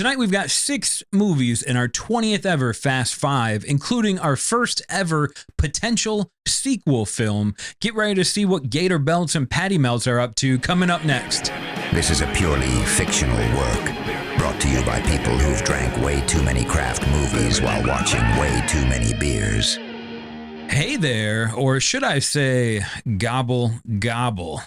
Tonight we've got 6 movies in our 20th ever Fast 5, including our first ever potential sequel film. Get ready to see what Gator Belts and Patty Melts are up to coming up next. This is a purely fictional work, brought to you by people who've drank way too many craft movies while watching way too many beers. Hey there, or should I say gobble gobble.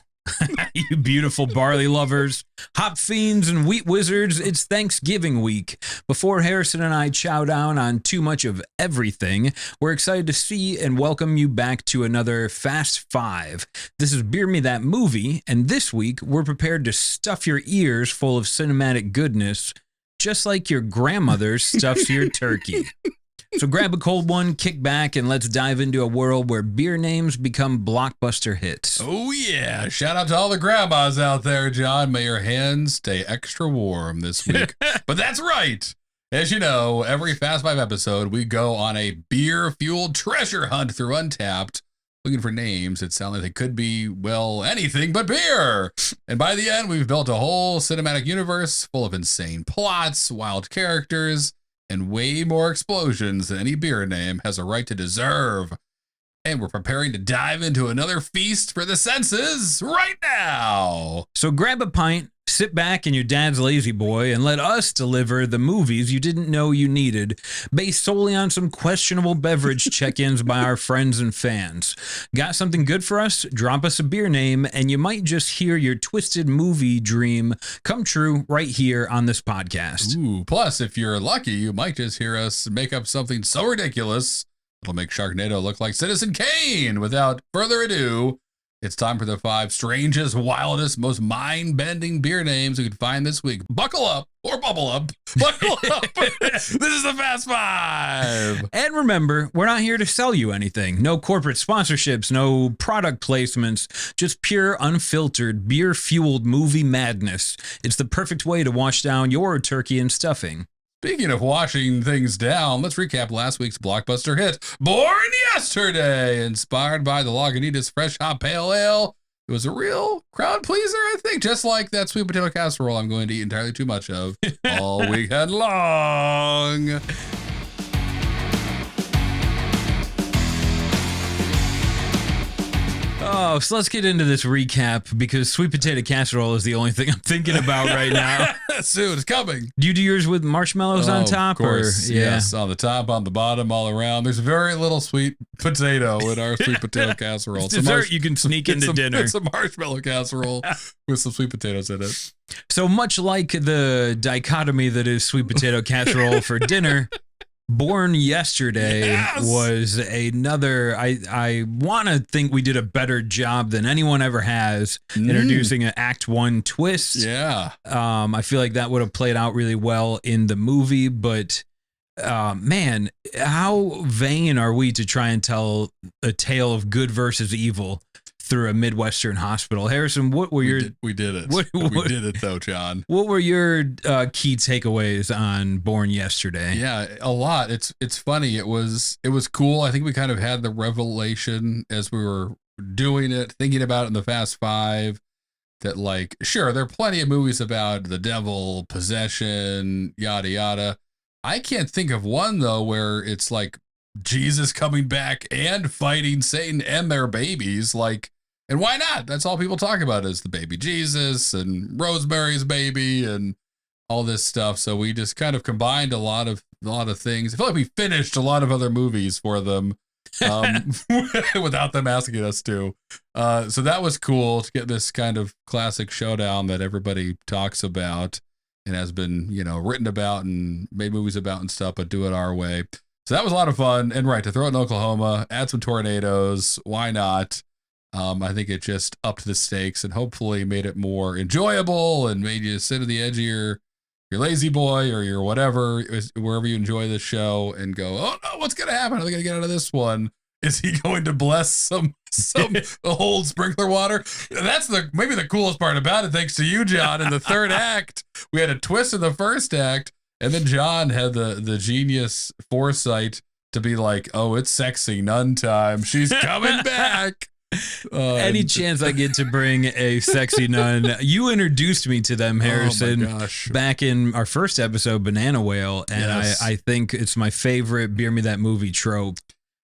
You beautiful barley lovers, hop fiends, and wheat wizards, it's Thanksgiving week. Before Harrison and I chow down on too much of everything, we're excited to see and welcome you back to another Fast 5. This is Beer Me That Movie, and this week we're prepared to stuff your ears full of cinematic goodness, just like your grandmother stuffs your turkey. So grab a cold one, kick back, and let's dive into a world where beer names become blockbuster hits. Oh, yeah. Shout out to all the grandmas out there, John. May your hands stay extra warm this week. But that's right. As you know, every Fast 5 episode, we go on a beer-fueled treasure hunt through Untapped, looking for names that sound like they could be, well, anything but beer. And by the end, we've built a whole cinematic universe full of insane plots, wild characters, and way more explosions than any beer name has a right to deserve. And we're preparing to dive into another feast for the senses right now. So grab a pint, sit back in your dad's lazy boy, and let us deliver the movies you didn't know you needed, based solely on some questionable beverage check-ins by our friends and fans. Got something good for us? Drop us a beer name, and you might just hear your twisted movie dream come true right here on this podcast. Ooh, plus, if you're lucky, you might just hear us make up something so ridiculous it'll make Sharknado look like Citizen Kane. Without further ado, it's time for the 5 strangest, wildest, most mind-bending beer names we could find this week. Buckle up, or bubble up. Buckle up. This is the Fast 5. And remember, we're not here to sell you anything. No corporate sponsorships, no product placements, just pure, unfiltered, beer-fueled movie madness. It's the perfect way to wash down your turkey and stuffing. Speaking of washing things down, let's recap last week's blockbuster hit, Born Yesterday. Inspired by the Lagunitas Fresh Hop Pale Ale, it was a real crowd pleaser, I think, just like that sweet potato casserole I'm going to eat entirely too much of all weekend long. Oh, so let's get into this recap, because sweet potato casserole is the only thing I'm thinking about right now. Soon, it's coming. Do you do yours with marshmallows on top? Of course, or, yeah. Yes, on the top, on the bottom, all around. There's very little sweet potato in our sweet potato casserole. It's dessert you can sneak into dinner. It's a marshmallow casserole with some sweet potatoes in it. So much like the dichotomy that is sweet potato casserole for dinner, Born Yesterday was another. I want to think we did a better job than anyone ever has introducing an Act 1 twist. Yeah. I feel like that would have played out really well in the movie, but man, how vain are we to try and tell a tale of good versus evil through a Midwestern hospital? Harrison, what were we did it. We did it though, John. What were your key takeaways on Born Yesterday? Yeah, a lot. It's funny. It was cool. I think we kind of had the revelation as we were doing it, thinking about it in the Fast 5, that like, sure, there are plenty of movies about the devil, possession, yada yada. I can't think of one though where it's like Jesus coming back and fighting Satan and their babies. Like, and why not? That's all people talk about is the baby Jesus and Rosemary's Baby and all this stuff. So we just kind of combined a lot of things. I feel like we finished a lot of other movies for them without them asking us to. So that was cool to get this kind of classic showdown that everybody talks about and has been, written about and made movies about and stuff, but do it our way. So that was a lot of fun. And right, to throw it in Oklahoma, add some tornadoes, why not? I think it just upped the stakes and hopefully made it more enjoyable and made you sit at the edge of your lazy boy or your whatever, wherever you enjoy this show, and go, oh no, what's going to happen? Are they going to get out of this one? Is he going to bless some old sprinkler water? That's maybe the coolest part about it, thanks to you, John. In the third act, we had a twist in the first act, and then John had the genius foresight to be like, oh, it's sexy nun time. She's coming back. Any chance I get to bring a sexy nun, you introduced me to them, Harrison, oh my gosh. back in our first episode, Banana Whale, and Yes. I think it's my favorite Beer Me That Movie trope.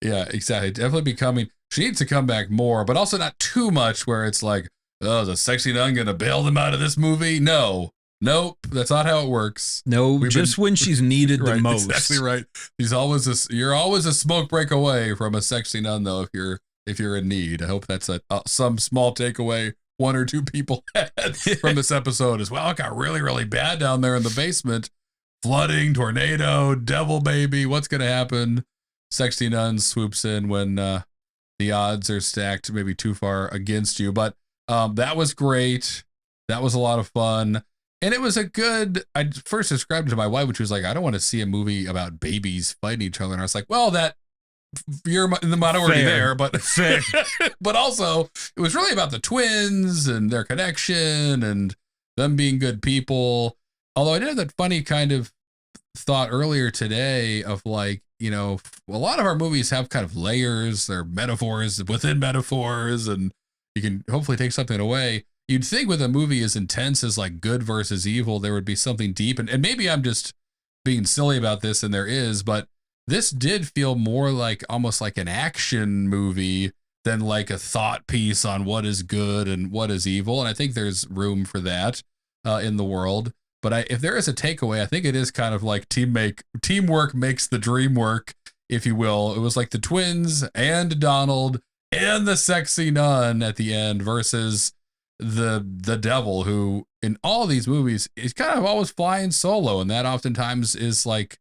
Yeah, exactly. Definitely becoming. She needs to come back more, but also not too much where it's like, oh, is a sexy nun gonna bail them out of this movie? No. Nope, that's not how it works. No, when she's needed the right, most. Exactly right. You're always a smoke break away from a sexy nun, though. If you're in need, I hope that's some small takeaway one or two people had from this episode as well. It got really, really bad down there in the basement. Flooding, tornado, devil baby. What's gonna happen? Sexy nun swoops in when the odds are stacked maybe too far against you. But that was great. That was a lot of fun. And it was I first described it to my wife, which was like, I don't want to see a movie about babies fighting each other. And I was like, well, you're in the minority there, but fair. But also it was really about the twins and their connection and them being good people. Although I did have that funny kind of thought earlier today of like, you know, a lot of our movies have kind of layers, they're metaphors within metaphors, and you can hopefully take something away. You'd think with a movie as intense as like good versus evil, there would be something deep. And maybe I'm just being silly about this, and there is, but this did feel more like almost like an action movie than like a thought piece on what is good and what is evil. And I think there's room for that in the world. But if there is a takeaway, I think it is kind of like teamwork makes the dream work, if you will. It was like the twins and Donald and the sexy nun at the end versus the devil, who in all of these movies is kind of always flying solo, and that oftentimes is like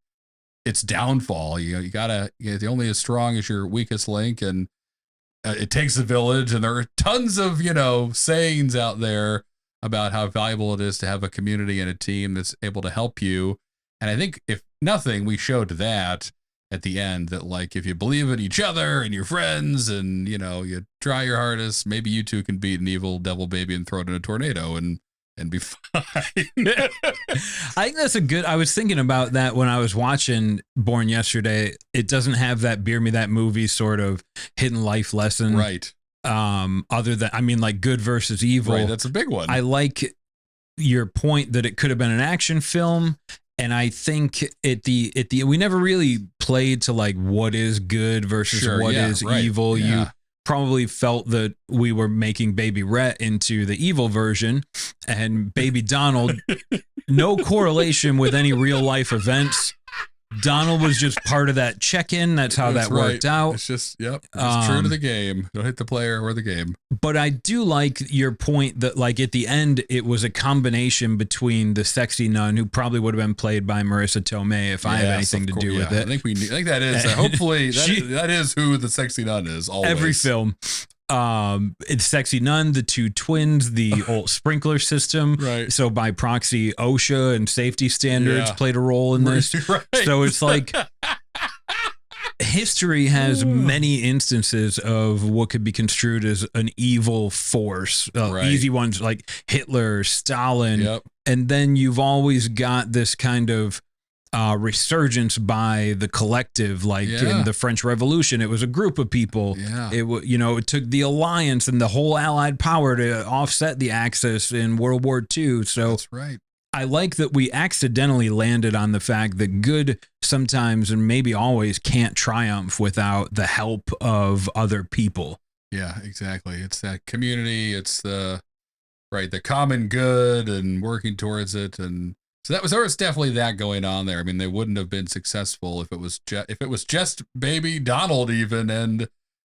its downfall. You gotta only as strong as your weakest link, and it takes a village, and there are tons of sayings out there about how valuable it is to have a community and a team that's able to help you. And I think if nothing, we showed that at the end, that like if you believe in each other and your friends and you try your hardest, maybe you two can beat an evil devil baby and throw it in a tornado and be fine. I think that's I was thinking about that when I was watching Born yesterday. It doesn't have that Beer Me That Movie sort of hidden life lesson. Right. Other than, like good versus evil. Right, that's a big one. I like your point that it could have been an action film. And I think we never really played to like what is good versus what is evil. Yeah. You probably felt that we were making Baby Rhett into the evil version, and Baby Donald, no correlation with any real life events. Donald was just part of that check-in. That's how that worked out. It's just, it's true to the game. Don't hit the player or the game. But I do like your point that like at the end, it was a combination between the sexy nun, who probably would have been played by Marissa Tomei if I have anything to do with it. I think that is, hopefully that is who the sexy nun is always. Every film. It's sexy nun, the two twins, the old sprinkler system. Right. So by proxy, OSHA and safety standards played a role in this. Right. So it's like history has many instances of what could be construed as an evil force. Easy ones like Hitler, Stalin. Yep. And then you've always got this kind of resurgence by the collective, like in the French Revolution. It was a group of people. Yeah. It took the alliance and the whole Allied power to offset the Axis in World War II. So that's right. I like that we accidentally landed on the fact that good sometimes and maybe always can't triumph without the help of other people. Yeah, exactly. It's that community. It's the common good and working towards it. And so there was definitely that going on there. I mean, they wouldn't have been successful if it was just Baby Donald even and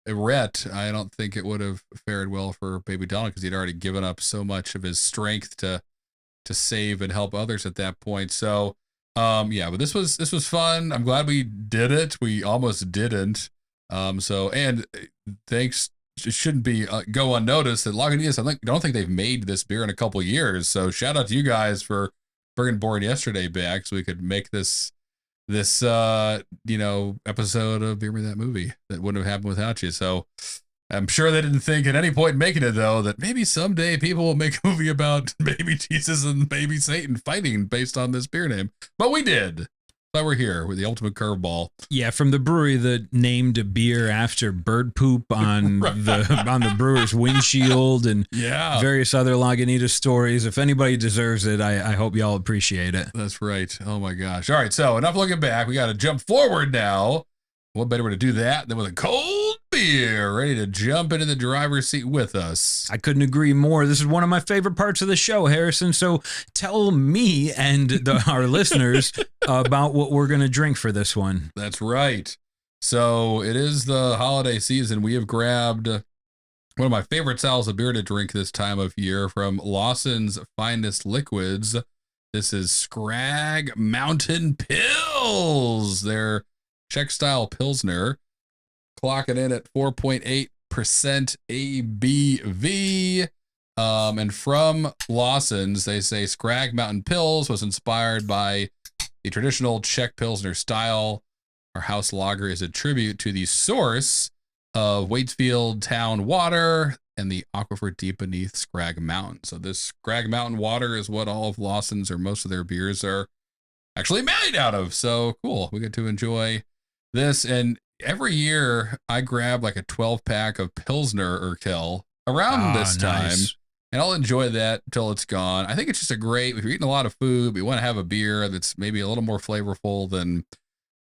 Rhett. I don't think it would have fared well for Baby Donald, because he'd already given up so much of his strength to save and help others at that point. So, but this was fun. I'm glad we did it. We almost didn't. And thanks. It shouldn't be go unnoticed that Lagunitas, I don't think they've made this beer in a couple years. So shout out to you guys for bringing Born yesterday back so we could make this episode of Beer Me That Movie that wouldn't have happened without you. So I'm sure they didn't think at any point making it, though, that maybe someday people will make a movie about baby Jesus and baby Satan fighting based on this beer name. But we did. Glad we're here with the ultimate curveball. Yeah, from the brewery that named a beer after bird poop on the brewer's windshield and various other Lagunitas stories. If anybody deserves it, I hope y'all appreciate it. That's right. Oh my gosh. All right, so enough looking back. We got to jump forward now. What better way to do that than with a cold beer, ready to jump into the driver's seat with us? I couldn't agree more. This is one of my favorite parts of the show, Harrison. So tell me and our listeners about what we're going to drink for this one. That's right. So it is the holiday season. We have grabbed one of my favorite styles of beer to drink this time of year from Lawson's Finest Liquids. This is Scrag Mountain Pils. They're Czech style Pilsner, clocking in at 4.8% ABV. And from Lawson's, they say Scrag Mountain Pils was inspired by the traditional Czech Pilsner style. Our house lager is a tribute to the source of Waitsfield town water and the aquifer deep beneath Scrag Mountain. So this Scrag Mountain water is what all of Lawson's or most of their beers are actually made out of. So cool. We get to enjoy this. And every year I grab like a 12-pack of Pilsner Urquell around this time. Nice. And I'll enjoy that until it's gone. I think it's just a great, if you're eating a lot of food, but you want to have a beer that's maybe a little more flavorful than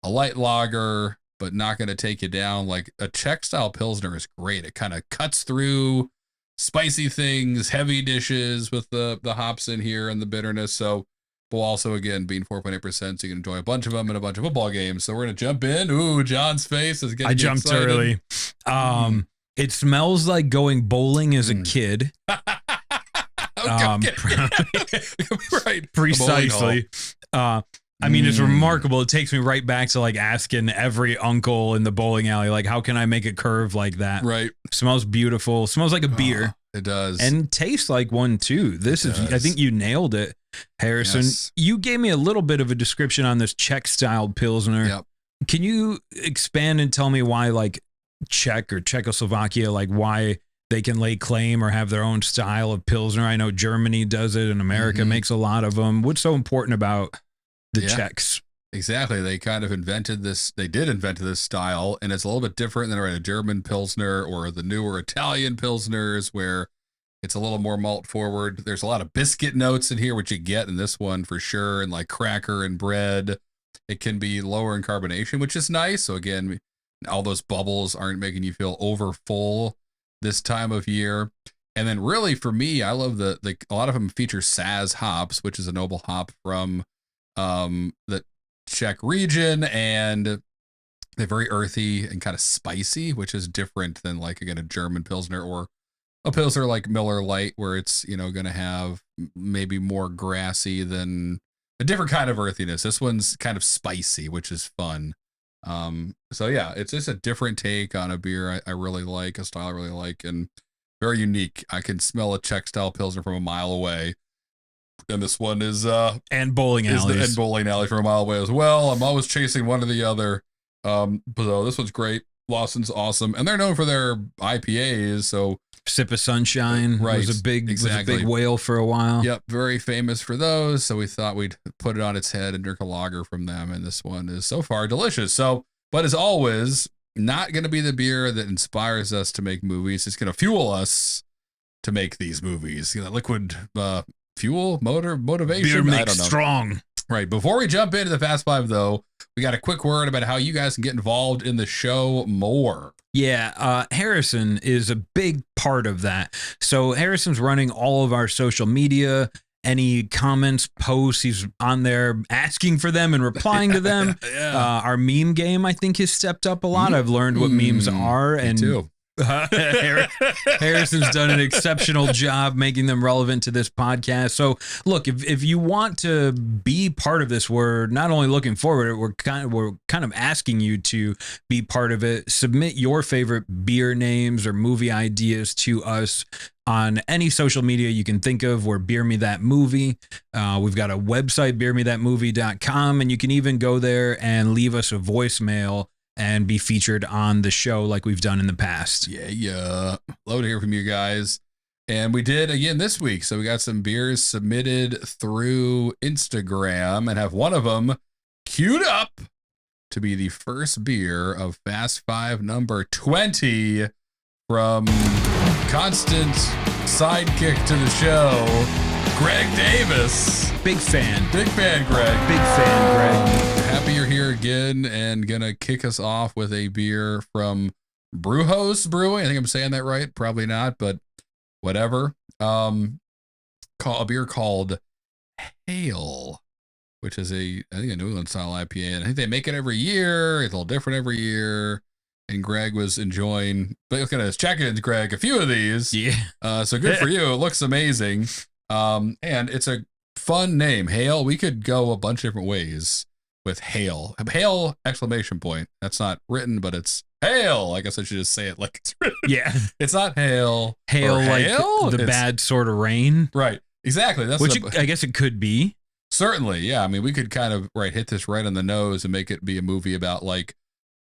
a light lager, but not going to take you down. Like a Czech style Pilsner is great. It kind of cuts through spicy things, heavy dishes with the hops in here and the bitterness. So we'll also, again, being 4.8%, so you can enjoy a bunch of them in a bunch of football games. So we're going to jump in. Ooh, John's face is getting I jumped excited. Early. It smells like going bowling as a kid. Right. Precisely. I mean, it's remarkable. It takes me right back to like asking every uncle in the bowling alley, like, how can I make a curve like that? Right. Smells beautiful. Smells like a beer. It does. And tastes like one too. I think you nailed it, Harrison. Yes. You gave me a little bit of a description on this Czech style Pilsner. Yep. Can you expand and tell me why like Czech or Czechoslovakia, like why they can lay claim or have their own style of Pilsner? I know Germany does it and America makes a lot of them. What's so important about the Czechs? Exactly. They kind of invented this. They did invent this style, and it's a little bit different than a German Pilsner or the newer Italian Pilsners, where it's a little more malt forward. There's a lot of biscuit notes in here, which you get in this one for sure, and like cracker and bread. It can be lower in carbonation, which is nice. So again, all those bubbles aren't making you feel over full this time of year. And then really for me, I love a lot of them feature Saz hops, which is a noble hop from the Czech region, and they're very earthy and kind of spicy, which is different than like, again, a German Pilsner or a Pilsner like Miller Lite, where it's, going to have maybe more grassy than a different kind of earthiness. This one's kind of spicy, which is fun. So yeah, it's just a different take on a beer I really like, a style I really like, and very unique. I can smell a Czech style Pilsner from a mile away. And this one is and bowling alleys. And bowling alley from a mile away as well. I'm always chasing one or the other. So this one's great. Lawson's awesome, and they're known for their IPAs. So Sip of Sunshine was a big whale for a while. Yep, very famous for those. So we thought we'd put it on its head and drink a lager from them, and this one is so far delicious. So, but as always, not going to be the beer that inspires us to make movies. It's going to fuel us to make these movies. Liquid fuel, motivation. Beer I makes don't know. strong. Right. Before we jump into the Fast Five, though, we got a quick word about how you guys can get involved in the show more. Yeah, Harrison is a big part of that. So Harrison's running all of our social media. Any comments, posts, he's on there asking for them and replying to them. Our meme game, I think, has stepped up a lot. I've learned what memes are. Me too. Harrison's done an exceptional job making them relevant to this podcast. So look, if you want to be part of this, we're not only looking forward, we're kind of asking you to be part of it. Submit your favorite beer names or movie ideas to us on any social media you can think of. We're Beer Me That Movie. We've got a website, beermethatmovie.com, and you can even go there and leave us a voicemail and be featured on the show like we've done in the past. Yeah. Love to hear from you guys. And we did again this week. So we got some beers submitted through Instagram and have one of them queued up to be the first beer of Fast Five number 20 from constant sidekick to the show, Greg Davis. Big fan. Big fan, Greg. Big fan, Greg. Happy you're here again and gonna kick us off with a beer from Brewhouse Brewing. I think I'm saying that right. Probably not, but whatever. A beer called Hail, which is I think a New England style IPA. And I think they make it every year. It's a little different every year. And Greg was enjoying, but look at us, check-ins, Greg, a few of these. Yeah. So good for you. It looks amazing. And it's a fun name, Hail. We could go a bunch of different ways with Hail. Hail, exclamation point. That's not written, but it's Hail. I guess I should just say it like it's written. Yeah. It's not Hail. Hail, like the bad sort of rain. Right. Exactly. That's which I guess it could be. Certainly. Yeah. I mean, we could kind of hit this right on the nose and make it be a movie about like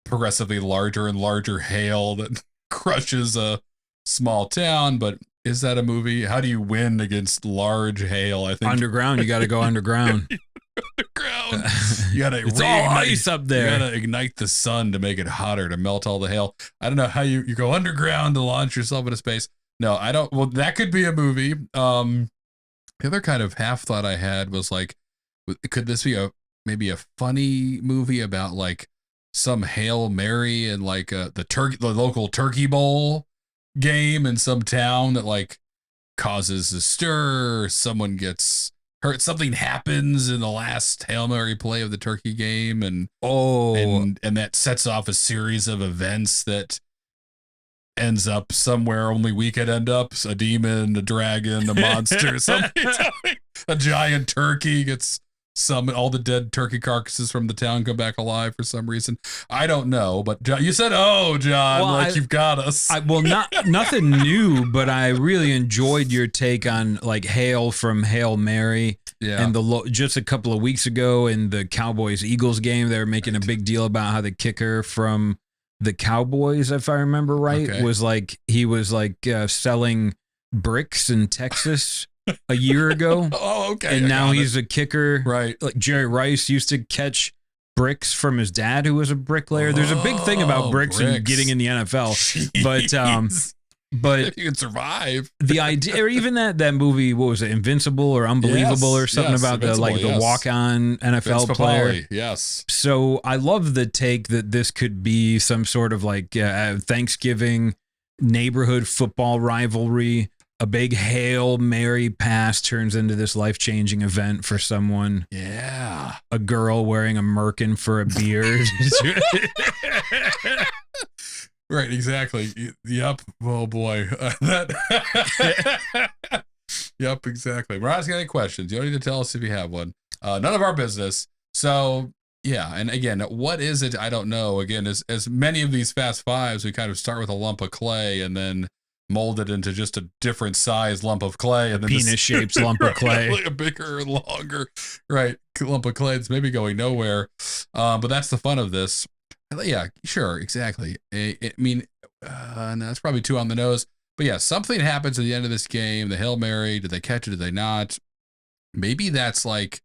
progressively larger and larger hail that crushes a small town. But is that a movie? How do you win against large hail? I think underground. You got to go underground. Underground. You got to it's all ice up there. You got to ignite the sun to make it hotter, to melt all the hail. I don't know how you go underground to launch yourself into space. No, I don't. Well, that could be a movie. The other kind of half thought I had was like, could this be maybe a funny movie about like some Hail Mary and like the local turkey bowl game in some town that like causes a stir, someone gets hurt, something happens in the last Hail Mary play of the turkey game, and that sets off a series of events that ends up somewhere only we could end up. A demon, a dragon, a monster, something. A giant turkey gets all the dead turkey carcasses from the town come back alive for some reason. I don't know, but John, you said, John, well, you've got us. Nothing new, but I really enjoyed your take on like Hail from Hail Mary. Yeah. And just a couple of weeks ago in the Cowboys-Eagles game, they were making a big deal about how the kicker from the Cowboys, if I remember right, was like, he was like selling bricks in Texas a year ago. And now he's a kicker. Right. Like Jerry Rice used to catch bricks from his dad, who was a bricklayer. There's a big thing about bricks and getting in the NFL. Jeez. But if you can survive, the idea, or even that movie, what was it, Invincible or Unbelievable, or something about the walk-on NFL player. Yes. So I love the take that this could be some sort of like Thanksgiving neighborhood football rivalry. A big Hail Mary pass turns into this life-changing event for someone. Yeah. A girl wearing a merkin for a beard. Right, exactly. Yep. Oh boy. Yep, exactly. We're asking any questions. You don't need to tell us if you have one. None of our business. So yeah, and again, what is it? I don't know. Again, as many of these Fast Fives, we kind of start with a lump of clay and then mold it into just a different size lump of clay, and then penis-shaped lump of clay, like a bigger and longer, right, lump of clay. It's maybe going nowhere, but that's the fun of this. Yeah, sure, exactly. I mean, no, that's probably too on the nose. But yeah, something happens at the end of this game. The Hail Mary, did they catch it? Did they not? Maybe that's like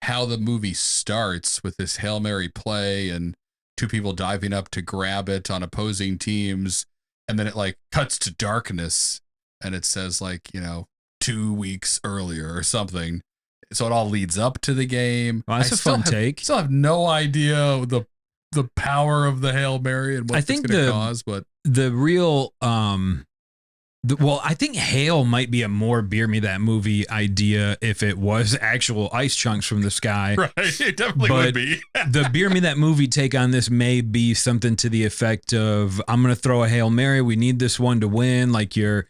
how the movie starts, with this Hail Mary play and two people diving up to grab it on opposing teams. And then it like cuts to darkness and it says like, 2 weeks earlier or something. So it all leads up to the game. Well, that's a fun take. Still have no idea the power of the Hail Mary and what it's going to cause, but the real, I think Hail might be a more Beer Me That Movie idea if it was actual ice chunks from the sky. Right, it definitely would be. The Beer Me That Movie take on this may be something to the effect of, I'm going to throw a Hail Mary. We need this one to win. Like your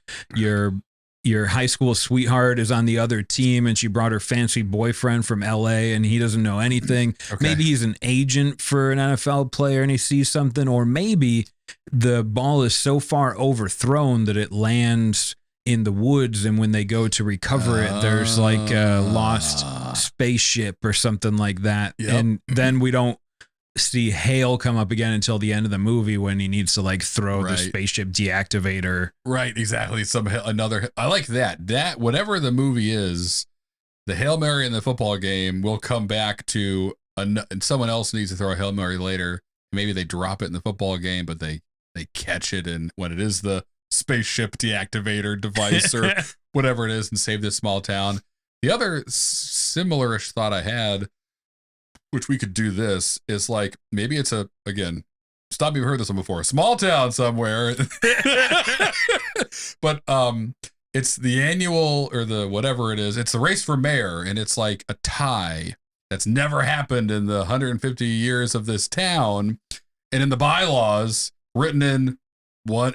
high school sweetheart is on the other team and she brought her fancy boyfriend from LA and he doesn't know anything. Okay. Maybe he's an agent for an NFL player and he sees something, or maybe the ball is so far overthrown that it lands in the woods, and when they go to recover it, there's like a lost spaceship or something like that. Yep. And then we don't see Hale come up again until the end of the movie when he needs to like throw the spaceship deactivator. Right, exactly. I like that whatever the movie is, the Hail Mary in the football game will come back to and someone else needs to throw a Hail Mary later. Maybe they drop it in the football game, but they catch it, and when it is the spaceship deactivator device or whatever it is, and save this small town. The other similar-ish thought I had, which we could do this, is like maybe it's again, stop me if you've heard this one before, a small town somewhere. But it's the annual or the whatever it is. It's the race for mayor, and it's like a tie that's never happened in the 150 years of this town. And in the bylaws, written in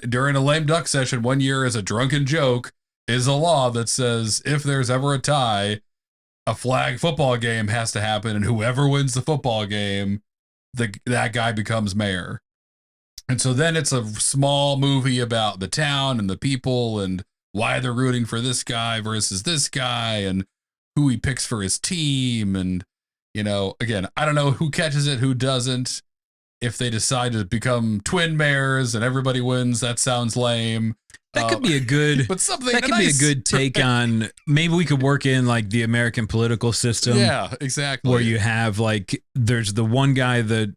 during a lame duck session 1 year as a drunken joke, is a law that says if there's ever a tie, a flag football game has to happen, and whoever wins the football game, that guy becomes mayor. And so then it's a small movie about the town and the people and why they're rooting for this guy versus this guy and who he picks for his team. And, again, I don't know who catches it, who doesn't. If they decide to become twin mayors and everybody wins, that sounds lame. That could be a good, but something that could nice. be a good take on, maybe we could work in like the American political system. Yeah, exactly. Where you have like, there's the one guy that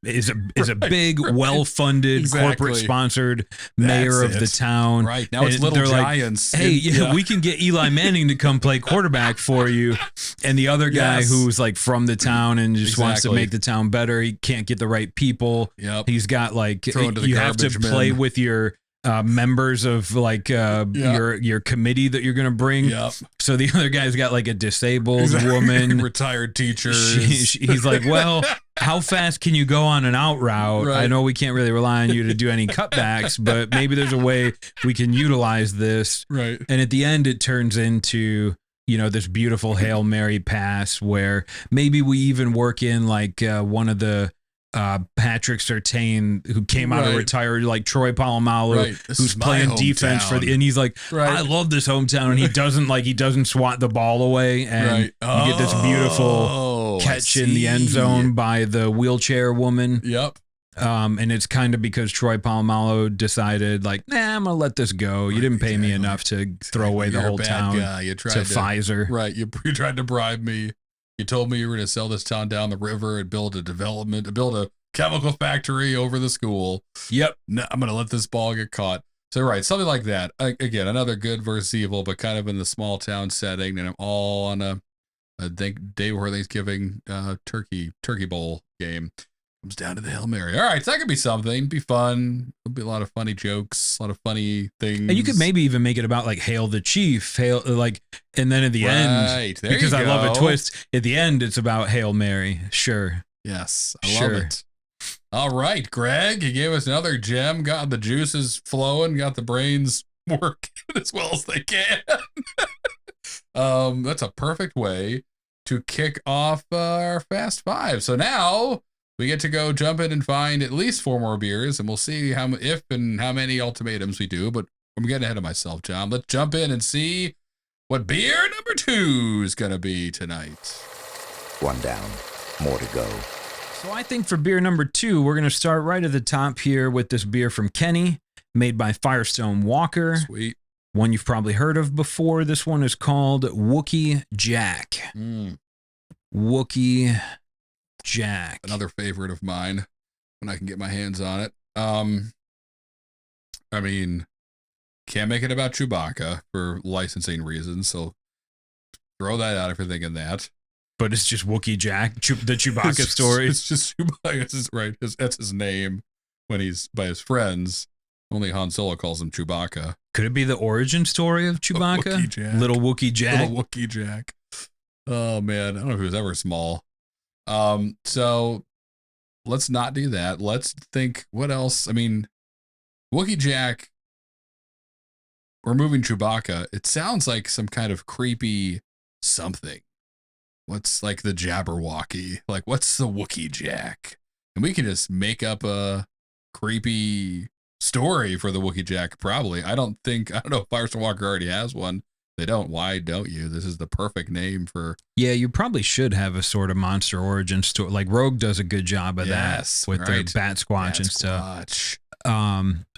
is a big, well-funded, corporate-sponsored mayor of the town. Right. Now it's Little Giants. Like, hey, we can get Eli Manning to come play quarterback for you. And the other guy who's like from the town and just wants to make the town better, he can't get the right people. Yep. He's got like, you have to play with your members of like your committee that you're going to bring. Yep. So the other guy's got like a disabled woman. Retired teacher. He's like, well, how fast can you go on an out route? Right. I know we can't really rely on you to do any cutbacks, but maybe there's a way we can utilize this. Right. And at the end, it turns into, this beautiful Hail Mary pass where maybe we even work in like one of the Patrick Surtain, who came out of retired, like Troy Polamalu, who's playing defense for and he's like, I love this hometown, and he doesn't swat the ball away, and you get this beautiful catch in the end zone by the wheelchair woman. Yep. And it's kind of because Troy Polamalu decided like, I'm gonna let this go. You didn't pay me enough to throw away the whole town You tried to Pfizer. Right. You tried to bribe me. You told me you were going to sell this town down the river and build a chemical factory over the school. Yep. No, I'm going to let this ball get caught. So, right. Something like that. Again, another good versus evil, but kind of in the small town setting. And I'm all on a day before Thanksgiving turkey bowl game. Comes down to the Hail Mary. All right. So that could be something. Be fun. There'll be a lot of funny jokes, a lot of funny things. And you could maybe even make it about like Hail the Chief, and then at the end, there because I love a twist, at the end, it's about Hail Mary. Sure. Yes. I love it. All right, Greg, you gave us another gem, got the juices flowing, got the brains working as well as they can. That's a perfect way to kick off our Fast Five. So now we get to go jump in and find at least 4 more beers, and we'll see if and how many ultimatums we do. But I'm getting ahead of myself, John. Let's jump in and see what beer number 2 is going to be tonight. 1 down, more to go. So I think for beer number 2, we're going to start right at the top here with this beer from Kenny, made by Firestone Walker. Sweet. One you've probably heard of before. This one is called Wookey Jack. Wookey Jack. Another favorite of mine when I can get my hands on it. I mean, can't make it about Chewbacca for licensing reasons, so throw that out if you're thinking that. But it's just Wookey Jack, the Chewbacca story. It's just Chewbacca, right? That's his name when he's by his friends. Only Han Solo calls him Chewbacca. Could it be the origin story of Chewbacca? Wookey Jack. Little Wookey Jack. Little Wookey Jack. Oh man, I don't know if he was ever small. So let's not do that. Let's think what else. I mean, Wookey Jack, removing Chewbacca, it sounds like some kind of creepy something. What's like the Jabberwocky? Like, what's the Wookey Jack? And we can just make up a creepy story for the Wookey Jack, probably. I don't know if Firestone Walker already has one. They don't. Why don't you? This is the perfect name for. Yeah, you probably should have a sort of monster origin story. Like Rogue does a good job of that with the Bat Squatch and stuff.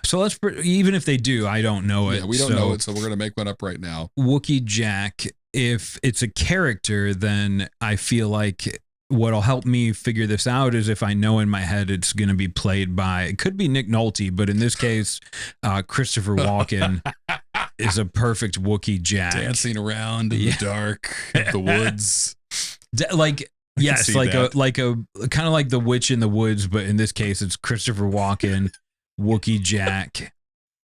So let's, even if they do, I don't know it. Yeah, we don't know it, so we're gonna make one up right now. Wookey Jack. If it's a character, then I feel like what'll help me figure this out is if I know in my head it's going to be played by, it could be Nick Nolte, but in this case, Christopher Walken is a perfect Wookey Jack. Dancing around in the dark of the woods. Yes, like a kind of like the Witch in the Woods, but in this case, it's Christopher Walken, Wookey Jack.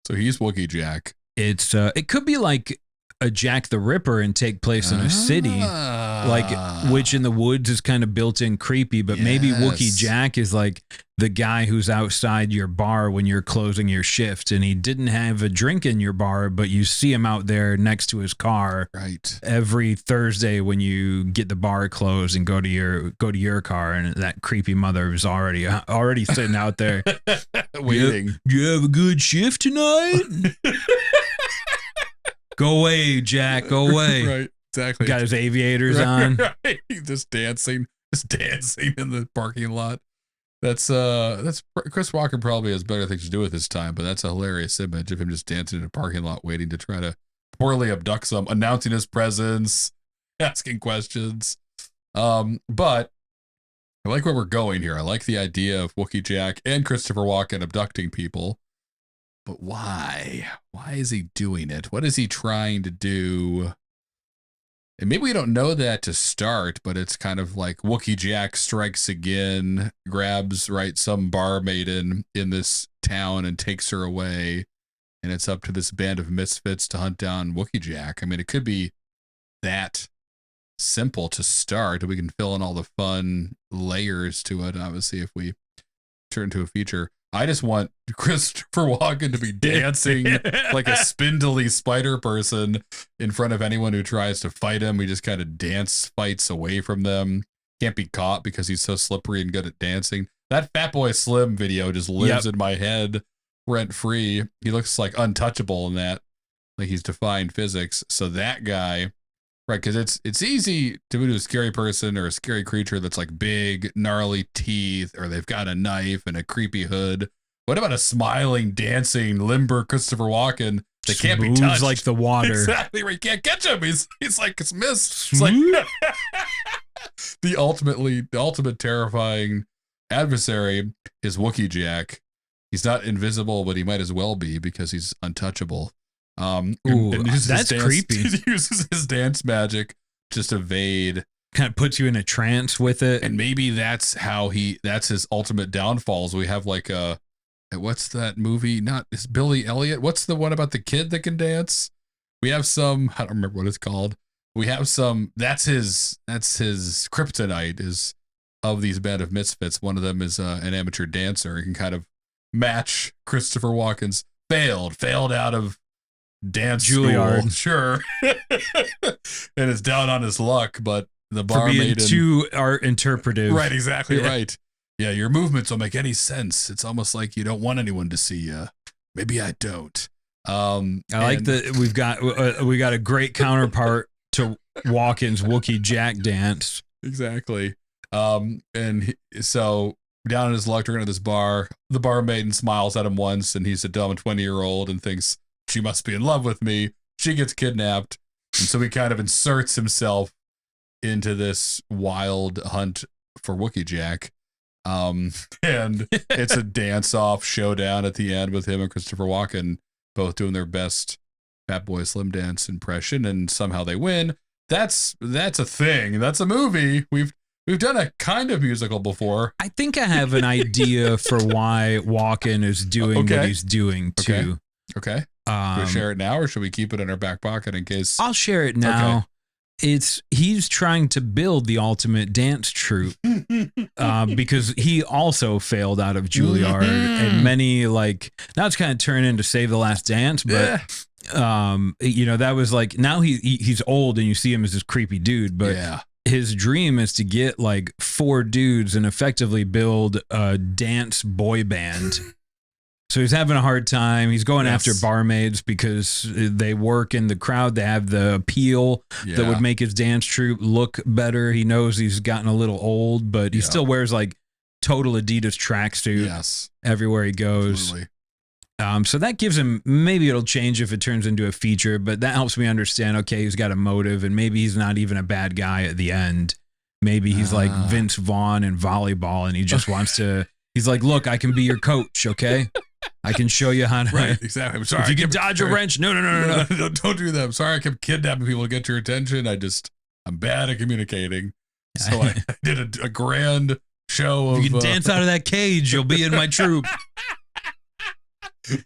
So he's Wookey Jack. It could be like a Jack the Ripper and take place in a city. Like Witch in the Woods is kind of built in creepy, but maybe Wookey Jack is like the guy who's outside your bar when you're closing your shift, and he didn't have a drink in your bar, but you see him out there next to his car every Thursday when you get the bar closed and go to your car, and that creepy mother is already sitting out there waiting. Do you have a good shift tonight? Go away, Jack. Go away. Right. Exactly. Got his aviators on. Right. Just dancing in the parking lot. That's Chris Walken probably has better things to do with his time, but that's a hilarious image of him just dancing in a parking lot, waiting to try to poorly abduct some, announcing his presence, asking questions. But I like where we're going here. I like the idea of Wookey Jack and Christopher Walken abducting people. But why? Why is he doing it? What is he trying to do? And maybe we don't know that to start, but it's kind of like Wookey Jack strikes again, grabs some bar maiden in this town and takes her away. And it's up to this band of misfits to hunt down Wookey Jack. I mean, it could be that simple to start. We can fill in all the fun layers to it, obviously, if we turn to a feature. I just want Christopher Walken to be dancing like a spindly spider person in front of anyone who tries to fight him. He just kind of dance fights away from them. Can't be caught because he's so slippery and good at dancing. That Fatboy Slim video just lives in my head rent free. He looks like untouchable in that, like he's defying physics. So that guy, right? Because it's easy to do a scary person or a scary creature that's like big, gnarly teeth, or they've got a knife and a creepy hood. What about a smiling, dancing, limber Christopher Walken that can't be touched? Like the water. Exactly, where you can't catch him. He's like it's mist. It's like the ultimate terrifying adversary is Wookey Jack. He's not invisible, but he might as well be because he's untouchable. And that's creepy. He uses his dance magic just to evade. Kind of puts you in a trance with it. And maybe that's his ultimate downfalls. We have like what's that movie? It's Billy Elliot. What's the one about the kid that can dance? We have some, I don't remember what it's called. We have some, that's his kryptonite is of these band of misfits. One of them is an amateur dancer. He can kind of match Christopher Walken's failed out of dance Juilliard. School, sure. And is down on his luck, but the for being barmaid too art interpretive. Right, exactly right. Yeah, your movements don't make any sense. It's almost like you don't want anyone to see you. Maybe I don't. I like that we got a great counterpart to Walken's Wookey Jack dance. Exactly. So down in his luck, during this bar, the barmaiden smiles at him once, and he's a dumb 20-year-old and thinks she must be in love with me. She gets kidnapped, and so he kind of inserts himself into this wild hunt for Wookey Jack. And it's a dance-off showdown at the end with him and Christopher Walken both doing their best Fatboy Slim dance impression, and somehow they win. That's a thing. That's a movie. We've done a kind of musical before. I think I have an idea for why Walken is doing what he's doing too. Okay. Should we share it now, or should we keep it in our back pocket in case? I'll share it now. Okay. He's trying to build the ultimate dance troupe because he also failed out of Juilliard and many now it's kind of turned into Save the Last Dance, but that was like, now he's old and you see him as this creepy dude, but his dream is to get 4 dudes and effectively build a dance boy band. So he's having a hard time. He's going after barmaids because they work in the crowd. They have the appeal that would make his dance troupe look better. He knows he's gotten a little old, but he still wears total Adidas tracksuit everywhere he goes. Absolutely. So that gives him, maybe it'll change if it turns into a feature, but that helps me understand, okay, he's got a motive and maybe he's not even a bad guy at the end. Maybe he's like Vince Vaughn in volleyball, and he just wants to. He's like, look, I can be your coach, okay? I can show you how to. Right, exactly. I'm sorry. If you can dodge a wrench, no. Don't do that. I'm sorry. I kept kidnapping people to get your attention. I'm bad at communicating. So I did a grand show of. If you can dance out of that cage, you'll be in my troop.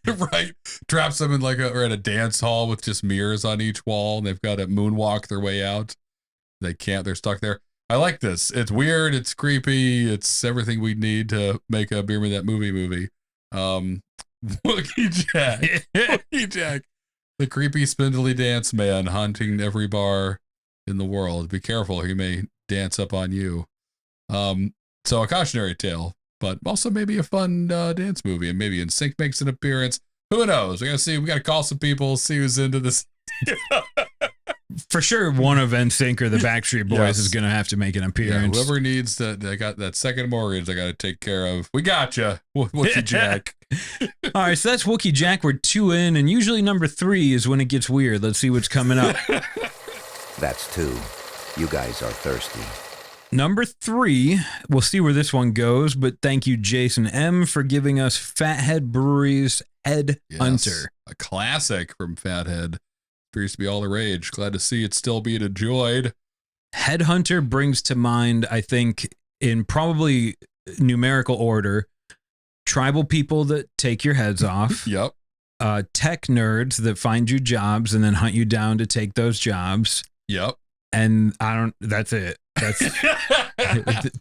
Right. Traps them in or at a dance hall with just mirrors on each wall, and they've got to moonwalk their way out. They can't. They're stuck there. I like this. It's weird. It's creepy. It's everything we need to make a Beer Me That movie. Wookey Jack. Wookey Jack. The creepy, spindly dance man haunting every bar in the world. Be careful. He may dance up on you. So a cautionary tale, but also maybe a fun dance movie. And maybe NSYNC makes an appearance. Who knows? We got to call some people, see who's into this. For sure, one of NSYNC or the Backstreet Boys is going to have to make an appearance. Yeah, whoever needs that, they got that second mortgage I got to take care of. We got you, Wookey Jack. All right, so that's Wookey Jack. We're 2 in, and usually number 3 is when it gets weird. Let's see what's coming up. That's 2. You guys are thirsty. Number 3, we'll see where this one goes, but thank you, Jason M., for giving us Fathead Brewery's Head Hunter. A classic from Fathead. Appears to be all the rage. Glad to see it still being enjoyed. Headhunter brings to mind, I think, in probably numerical order, tribal people that take your heads off. Yep. Tech nerds that find you jobs and then hunt you down to take those jobs. Yep. And that's it. That's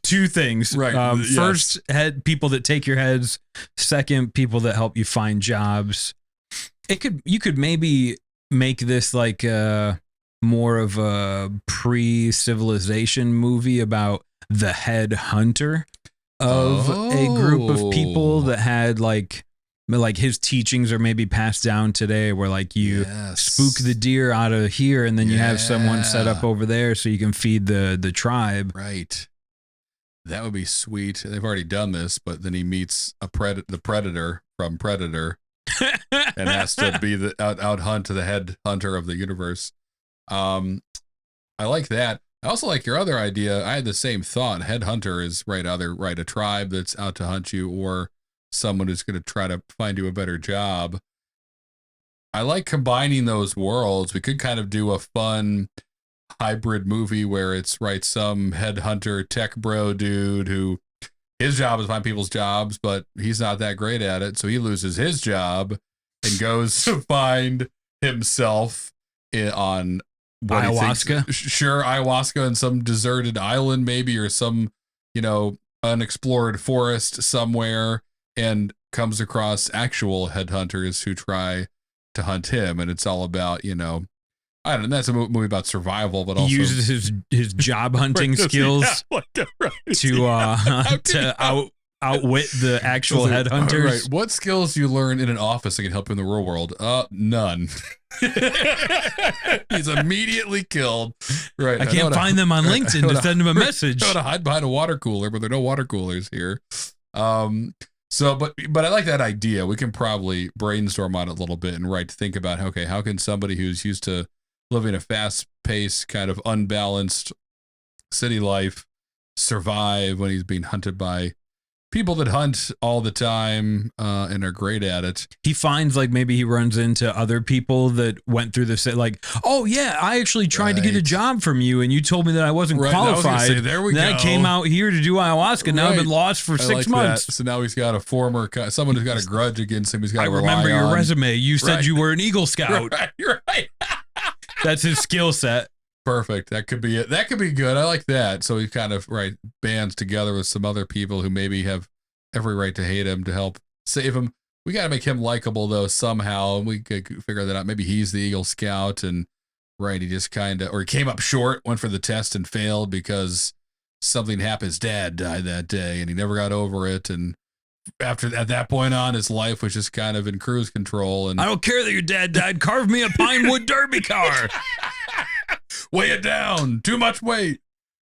2 things. Right. First, people that take your heads. Second, people that help you find jobs. You could maybe make this like more of a pre-civilization movie about the head hunter of a group of people that had like his teachings are maybe passed down today, where like you spook the deer out of here and then you have someone set up over there so you can feed the tribe. Right. That would be sweet. They've already done this, but then he meets the predator from Predator. And has to be the out hunt to the head hunter of the universe. I like that. I also like your other idea. I had the same thought. Head hunter is either a tribe that's out to hunt you or someone who's going to try to find you a better job. I like combining those worlds. We could kind of do a fun hybrid movie where it's some head hunter tech bro dude who his job is find people's jobs, but he's not that great at it. So he loses his job and goes to find himself on ayahuasca. Ayahuasca in some deserted island, maybe, or some, unexplored forest somewhere, and comes across actual headhunters who try to hunt him. And it's all about, I don't know. That's a movie about survival, but also he uses his job hunting skills to outwit the actual headhunters. Right. What skills do you learn in an office that can help you in the real world? None. He's immediately killed. Right. I can't find them on LinkedIn to send him a message. I want to hide behind a water cooler, but there are no water coolers here. But I like that idea. We can probably brainstorm on it a little bit and think about, okay, how can somebody who's used to living a fast-paced, kind of unbalanced city life survive when he's being hunted by people that hunt all the time and are great at it. He finds maybe he runs into other people that went through this, oh yeah, I actually tried to get a job from you and you told me that I wasn't qualified. There we go. I came out here to do ayahuasca. Now I've been lost for 6 months. That. So now he's got someone who's got a grudge against him. He's got to rely on. I remember your resume. You said you were an Eagle Scout. Right. That's his skill set. Perfect. That could be it. That could be good. I like that. So he kind of bands together with some other people who maybe have every right to hate him to help save him. We got to make him likable though somehow. We could figure that out. Maybe he's the Eagle Scout and he just he came up short, went for the test and failed because something happened. His dad died that day and he never got over it. And at that point on, his life was just kind of in cruise control. And I don't care that your dad died. Carve me a Pinewood Derby car. Weigh it down. Too much weight.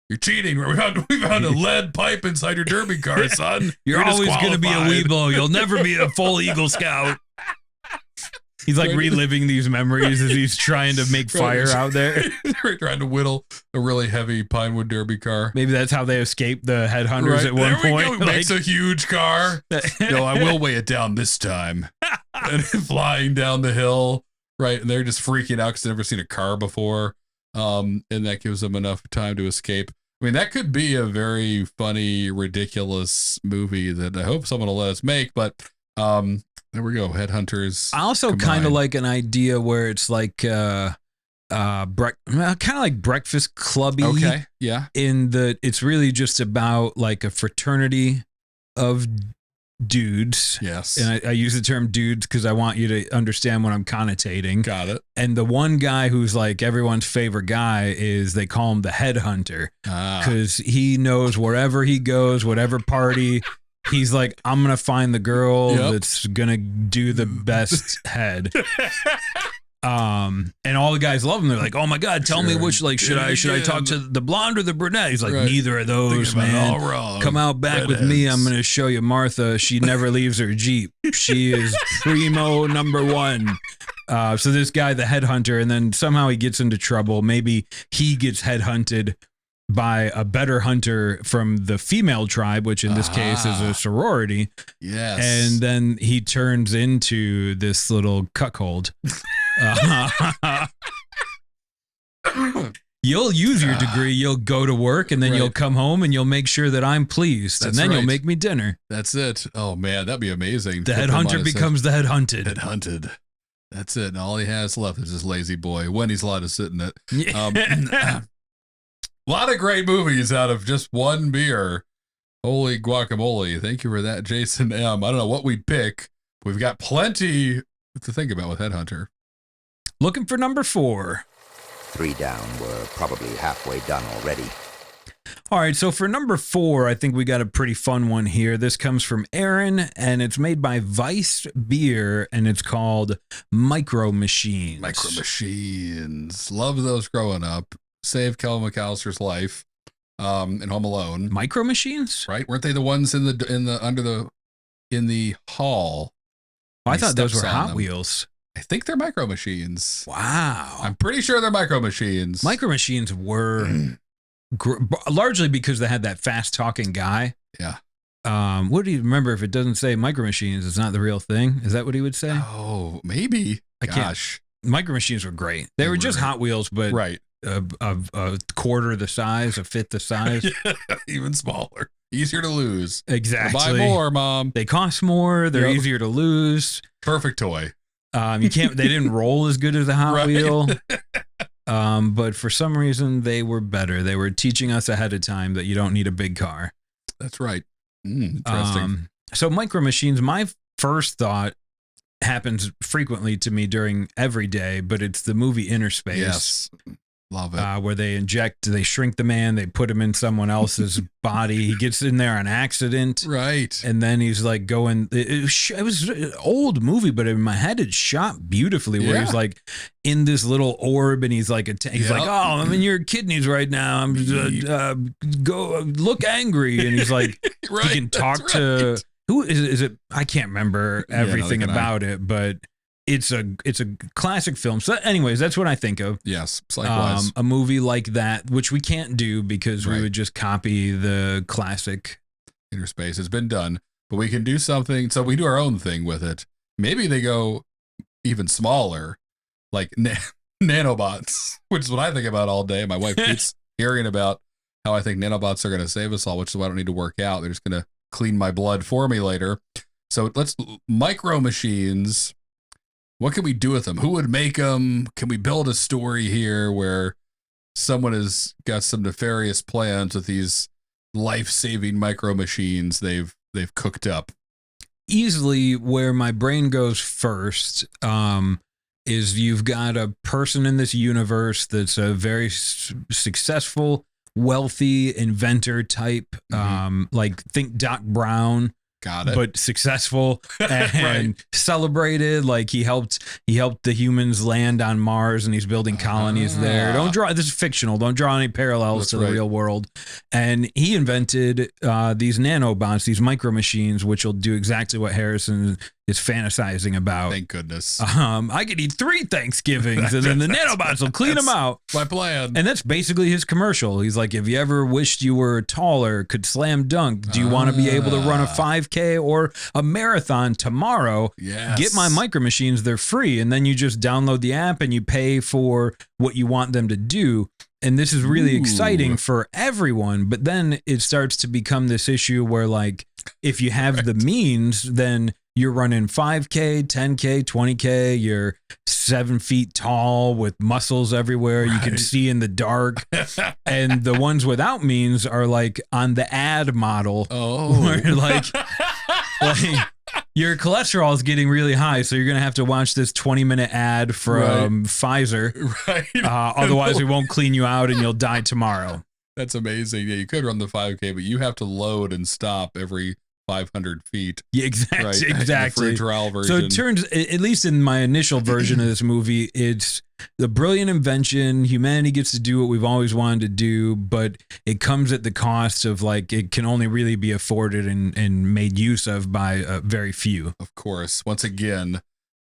You're cheating. We found a lead pipe inside your derby car, son. You're always going to be a Weebo. You'll never be a full Eagle Scout. He's like reliving these memories as he's trying to make fire out there. Trying to whittle a really heavy Pinewood Derby car. Maybe that's how they escaped the headhunters at one point. He makes a huge car. No, I will weigh it down this time. And flying down the hill, right? And they're just freaking out because they've never seen a car before. And that gives them enough time to escape. I mean, that could be a very funny, ridiculous movie that I hope someone will let us make. But there we go, Headhunters. I also kind of like an idea where it's like kind of like Breakfast Clubby. Okay, yeah. In that it's really just about like a fraternity of dudes. Yes. And I use the term dudes because I want you to understand what I'm connotating. Got it. And the one guy who's like everyone's favorite guy is they call him the headhunter because he knows wherever he goes, whatever party, he's like, I'm going to find the girl that's going to do the best head. And all the guys love him. They're like, oh my God, tell me which, like, should I talk to the blonde or the brunette? He's like, neither of those, man. All wrong. Come out back with me. I'm going to show you Martha. She never leaves her Jeep. She is primo number one. So this guy, the headhunter, and then somehow he gets into trouble. Maybe he gets headhunted by a better hunter from the female tribe, which in this case is a sorority. Yes. And then he turns into this little cuckold. You'll use your degree, you'll go to work, and then you'll come home and you'll make sure that I'm pleased. And then you'll make me dinner. That's it. Oh man, that'd be amazing. The headhunter becomes the headhunted. Headhunted. That's it. And all he has left is this lazy boy when he's allowed to sit in it. A lot of great movies out of just one beer. Holy guacamole. Thank you for that, Jason M. I don't know what we'd pick. We've got plenty to think about with Headhunter. Looking for number 4. 3 down. We're probably halfway done already. All right, so for number 4, I think we got a pretty fun one here. This comes from Aaron, and it's made by Vice Beer, and it's called Micro Machines. Micro Machines. Loved those growing up. Saved Kevin McAllister's life in Home Alone. Micro Machines? Right? Weren't they the ones in the hall? Oh, I thought those were Hot Wheels. I think they're Micro Machines. Wow. I'm pretty sure they're Micro Machines. Micro Machines were largely because they had that fast talking guy. Yeah. What do you remember if it doesn't say Micro Machines? It's not the real thing. Is that what he would say? Oh, maybe. Gosh. Micro Machines were great. They were just Hot Wheels, but right. A quarter the size, a fifth the size. Even smaller. Easier to lose. Exactly. Buy more, Mom. They cost more. They're easier to lose. Perfect toy. You can't. They didn't roll as good as a Hot Wheel. But for some reason they were better. They were teaching us ahead of time that you don't need a big car. That's right. Interesting. So Micro Machines, my first thought happens frequently to me during every day, but it's the movie Inner Space. Yes. Love it. Where they shrink the man, they put him in someone else's body. He gets in there on accident. Right. And then he's like going, it was an old movie, but in my head, it's shot beautifully where he's like in this little orb and he's like, he's like, oh, I'm in your kidneys right now. I'm go look angry. And he's like, he can talk to, who is it? I can't remember everything about it, but it's a classic film. So anyways, that's what I think of. Yes. Likewise. A movie like that, which we can't do because we would just copy the classic. Inner Space has been done, but we can do something. So we do our own thing with it. Maybe they go even smaller, like nanobots, which is what I think about all day. My wife keeps hearing about how I think nanobots are going to save us all, which is why I don't need to work out. They're just going to clean my blood for me later. So let's Micro Machines. What can we do with them? Who would make them? Can we build a story here where someone has got some nefarious plans with these life-saving micro machines they've cooked up? Easily where my brain goes first is you've got a person in this universe that's a very successful, wealthy inventor type, like think Doc Brown. Got it. But successful and celebrated. Like he helped the humans land on Mars and he's building colonies there. Don't draw, this is fictional. Don't draw any parallels to the real world. And he invented these nanobots, these micro machines, which will do exactly what Harrison is fantasizing about. Thank goodness. I could eat 3 Thanksgivings and then the nanobots will clean them out. My plan. And that's basically his commercial. He's like, if you ever wished you were taller, could slam dunk, do you want to be able to run a 5K or a marathon tomorrow? Yes. Get my Micro Machines. They're free. And then you just download the app and you pay for what you want them to do. And this is really exciting for everyone. But then it starts to become this issue where, like, if you have the means, then you're running 5K, 10K, 20K. You're 7 feet tall with muscles everywhere. You can see in the dark. And the ones without means are like on the ad model. Where like your cholesterol is getting really high. So you're going to have to watch this 20-minute ad from Pfizer. Otherwise, we won't clean you out and you'll die tomorrow. That's amazing. Yeah, you could run the 5K, but you have to load and stop every 500 feet. Yeah, exactly. Free trial version. So it turns, at least in my initial version of this movie, it's the brilliant invention. Humanity gets to do what we've always wanted to do, but it comes at the cost of, like, it can only really be afforded and made use of by very few. Of course. Once again,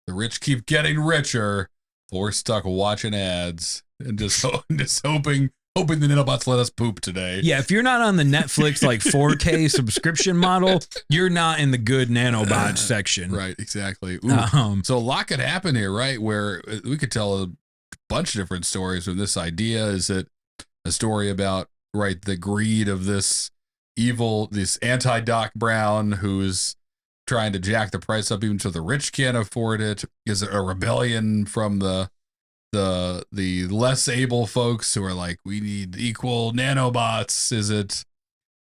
the rich keep getting richer. We're stuck watching ads and just hoping the nanobots let us poop today. Yeah, if you're not on the Netflix like 4K subscription model, you're not in the good nanobot section. Right, exactly. So a lot could happen here, right? Where we could tell a bunch of different stories from this idea. Is it a story about, right, the greed of this anti-Doc Brown who's trying to jack the price up even so the rich can't afford it? Is it a rebellion from the less able folks who are like, we need equal nanobots? Is it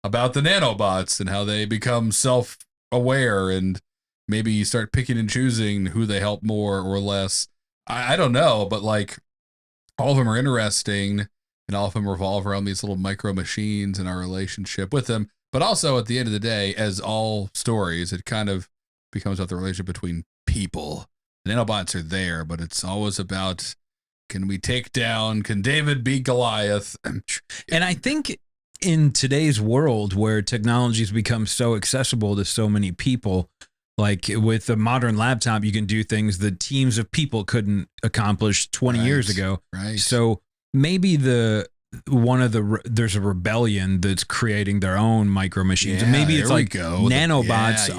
about the nanobots and how they become self-aware and maybe you start picking and choosing who they help more or less? I don't know, but like all of them are interesting and all of them revolve around these little micro machines and our relationship with them. But also at the end of the day, as all stories, it kind of becomes about the relationship between people. The nanobots are there, but it's always about, can David beat Goliath? And I think in today's world where technology's become so accessible to so many people, like with a modern laptop, you can do things that teams of people couldn't accomplish 20 years ago. Right. So maybe there's a rebellion that's creating their own micro machines. And maybe it's like nanobots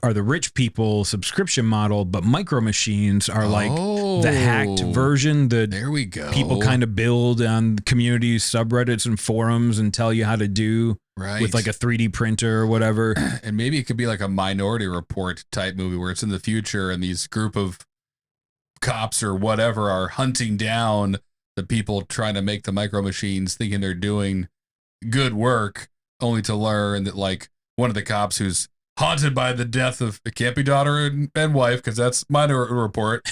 are the rich people subscription model, but micro machines are like the hacked version that people kind of build on communities, subreddits, and forums and tell you how to do with like a 3D printer or whatever. And maybe it could be like a Minority Report type movie where it's in the future and these group of cops or whatever are hunting down the people trying to make the micro machines, thinking they're doing good work, only to learn that, like, one of the cops who's haunted by the death of, it can't be daughter and wife because that's Minority Report,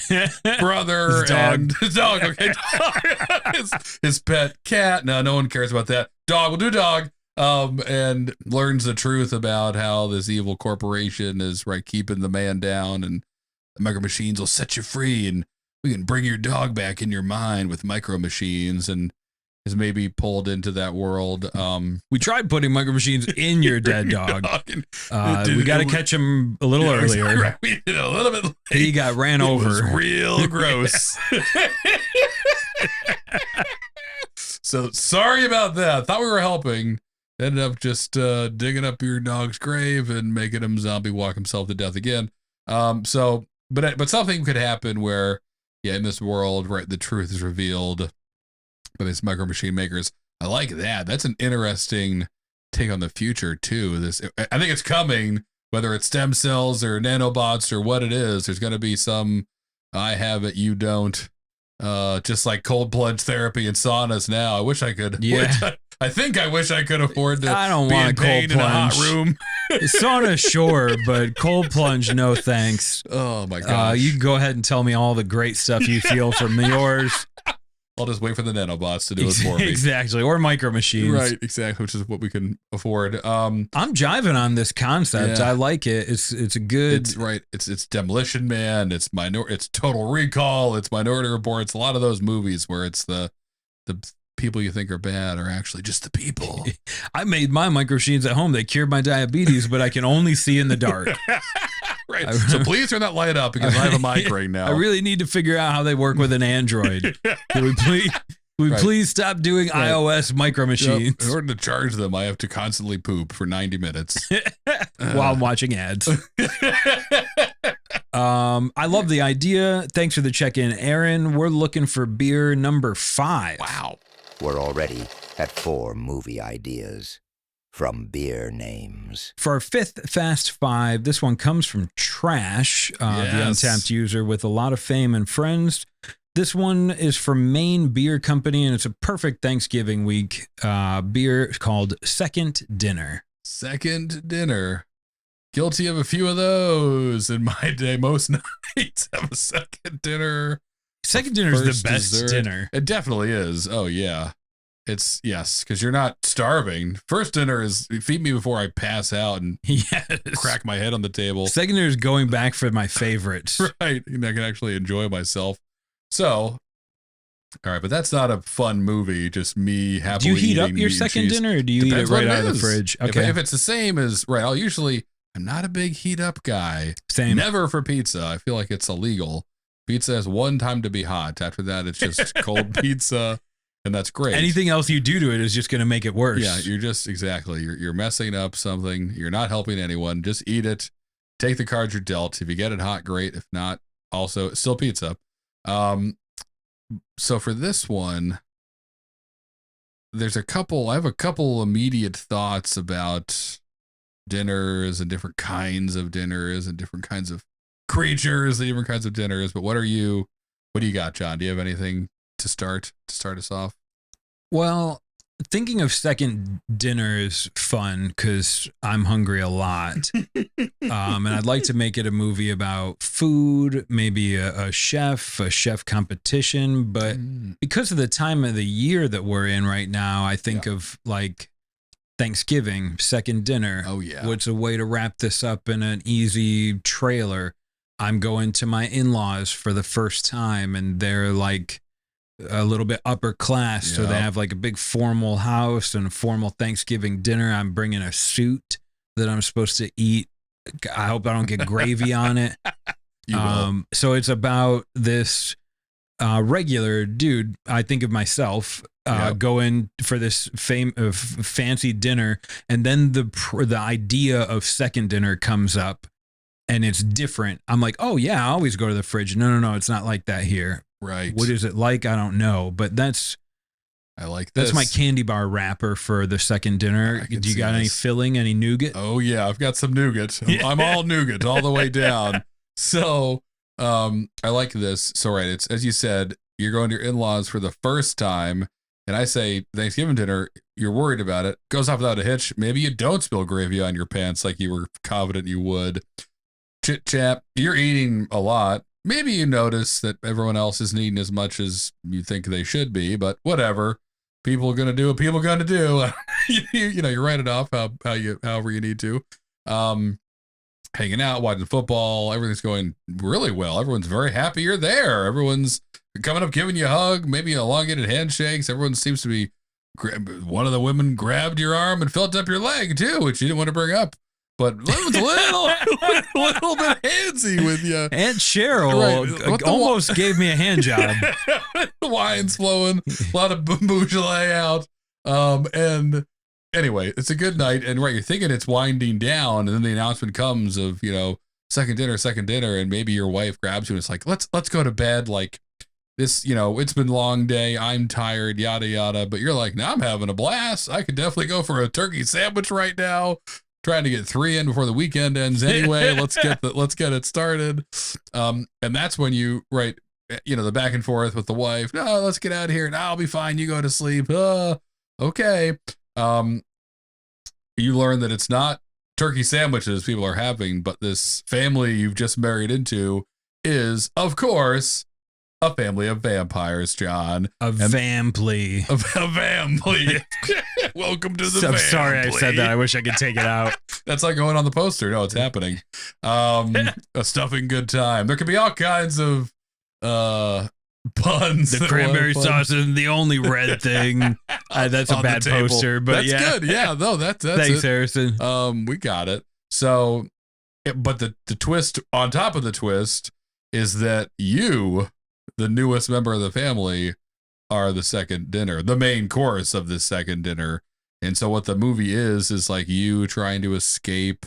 brother and his dog. Okay, his pet cat. No one cares about that. Dog will do dog. And learns the truth about how this evil corporation is keeping the man down, and the micro machines will set you free, and we can bring your dog back in your mind with micro machines, and is maybe pulled into that world. We tried putting micro machines in your dead dog. We got to catch him a little earlier. We did a little bit late. He got ran over. It was real gross. So sorry about that. Thought we were helping. Ended up just digging up your dog's grave and making him zombie walk himself to death again. But something could happen where, in this world, the truth is revealed by these micro machine makers. I like that. That's an interesting take on the future too. I think it's coming, whether it's stem cells or nanobots or what it is. There's going to be some I have it, you don't. Just like cold plunge therapy and saunas now. I wish I could. Yeah. I think I wish I could afford to. I don't want a cold plunge in a hot room. Sauna, sure, but cold plunge, no thanks. Oh my gosh! You can go ahead and tell me all the great stuff you feel from yours. I'll just wait for the nanobots to do it for me. Exactly, or micro machines. Right, exactly, which is what we can afford. I'm jiving on this concept. I like it. It's a good. It's Demolition Man. It's Total Recall. It's Minority Report. It's a lot of those movies where it's the people you think are bad are actually just the people. I made my micro machines at home. They cured my diabetes, but I can only see in the dark. Right. So please turn that light up because I have a migraine now. I really need to figure out how they work with an Android. Can we please stop doing iOS micro machines? In order to charge them, I have to constantly poop for 90 minutes while I'm watching ads. I love the idea. Thanks for the check-in, Aaron. We're looking for beer number 5. Wow. We're already at 4 movie ideas from beer names. For our 5th Fast 5, this one comes from Trash, the Untapped user with a lot of fame and friends. This one is from Maine Beer Company, and it's a perfect Thanksgiving week beer called Second Dinner. Second Dinner. Guilty of a few of those in my day. Most nights have a second dinner. Second dinner is the best dessert. dinner. It definitely is. Oh, yeah. It's, yes, because you're not starving. First dinner is feed me before I pass out and crack my head on the table. Second dinner is going back for my favorites. Right. And I can actually enjoy myself. So, all right, but that's not a fun movie. Just me happily Do you heat up eating your meat and second cheese. dinner, or do you Depends eat it right what out of the is. fridge? Okay. If it's the same as, I'm not a big heat up guy. Same. Never for pizza. I feel like it's illegal. Pizza has one time to be hot. After that, it's just cold pizza, and that's great. Anything else you do to it is just going to make it worse. Yeah, you're messing up something. You're not helping anyone. Just eat it. Take the cards you're dealt. If you get it hot, great. If not, also still pizza. So for this one, I have a couple immediate thoughts about dinners and different kinds of dinners and different kinds of creatures and different kinds of dinners. But what do you got, John? Do you have anything to start us off? Well, thinking of second dinner is fun because I'm hungry a lot. And I'd like to make it a movie about food, maybe a chef competition. But because of the time of the year that we're in right now, I think of like Thanksgiving, second dinner. Oh, yeah. What's a way to wrap this up in an easy trailer? I'm going to my in-laws for the first time, and they're like a little bit upper class. So they have like a big formal house and a formal Thanksgiving dinner. I'm bringing a suit that I'm supposed to eat. I hope I don't get gravy on it. You will. So it's about this regular dude. I think of myself going for this fancy dinner, and then the idea of second dinner comes up, and it's different. I'm like, oh yeah, I always go to the fridge. No, it's not like that here. Right. What is it like? I don't know, but I like this. That's my candy bar wrapper for the second dinner. Do you got any filling, any nougat? Oh yeah, I've got some nougat. I'm all nougat all the way down. So, I like this. So right, it's as you said, you're going to your in-laws for the first time, and I say Thanksgiving dinner, you're worried about it. Goes off without a hitch. Maybe you don't spill gravy on your pants like you were confident you would. Chit chat, you're eating a lot. Maybe you notice that everyone else isn't eating as much as you think they should be, but whatever. People are gonna do what people are gonna do. You write it off however you need to. Hanging out, watching football, everything's going really well. Everyone's very happy you're there. Everyone's coming up, giving you a hug, maybe elongated handshakes. Everyone seems to be. One of the women grabbed your arm and felt up your leg too, which you didn't want to bring up. But Lemon's a little bit handsy with you. Aunt Cheryl almost gave me a hand job. The wine's flowing, a lot of Beaujolais out. And anyway, it's a good night. And right, you're thinking it's winding down, and then the announcement comes of, second dinner, and maybe your wife grabs you and it's like, let's go to bed. Like this, it's been a long day. I'm tired, yada, yada. But you're like, no, I'm having a blast. I could definitely go for a turkey sandwich right now. Trying to get 3 in before the weekend ends anyway. Let's get it started. And that's when you the back and forth with the wife. No, let's get out of here. No, I'll be fine. You go to sleep. Okay. You learn that it's not turkey sandwiches people are having, but this family you've just married into is, of course, a family of vampires, John. A vamply. A vamply. Welcome to the I'm sorry I said that. I wish I could take it out. That's not going on the poster. No, it's happening. A stuffing good time. There could be all kinds of puns. The cranberry sauce isn't the only red thing. That's a bad poster, but that's good. Yeah, no, that's thanks, it. Harrison. We got it. So, but the twist on top of the twist is that you, the newest member of the family, are the second dinner, the main course of this second dinner. And so what the movie is like you trying to escape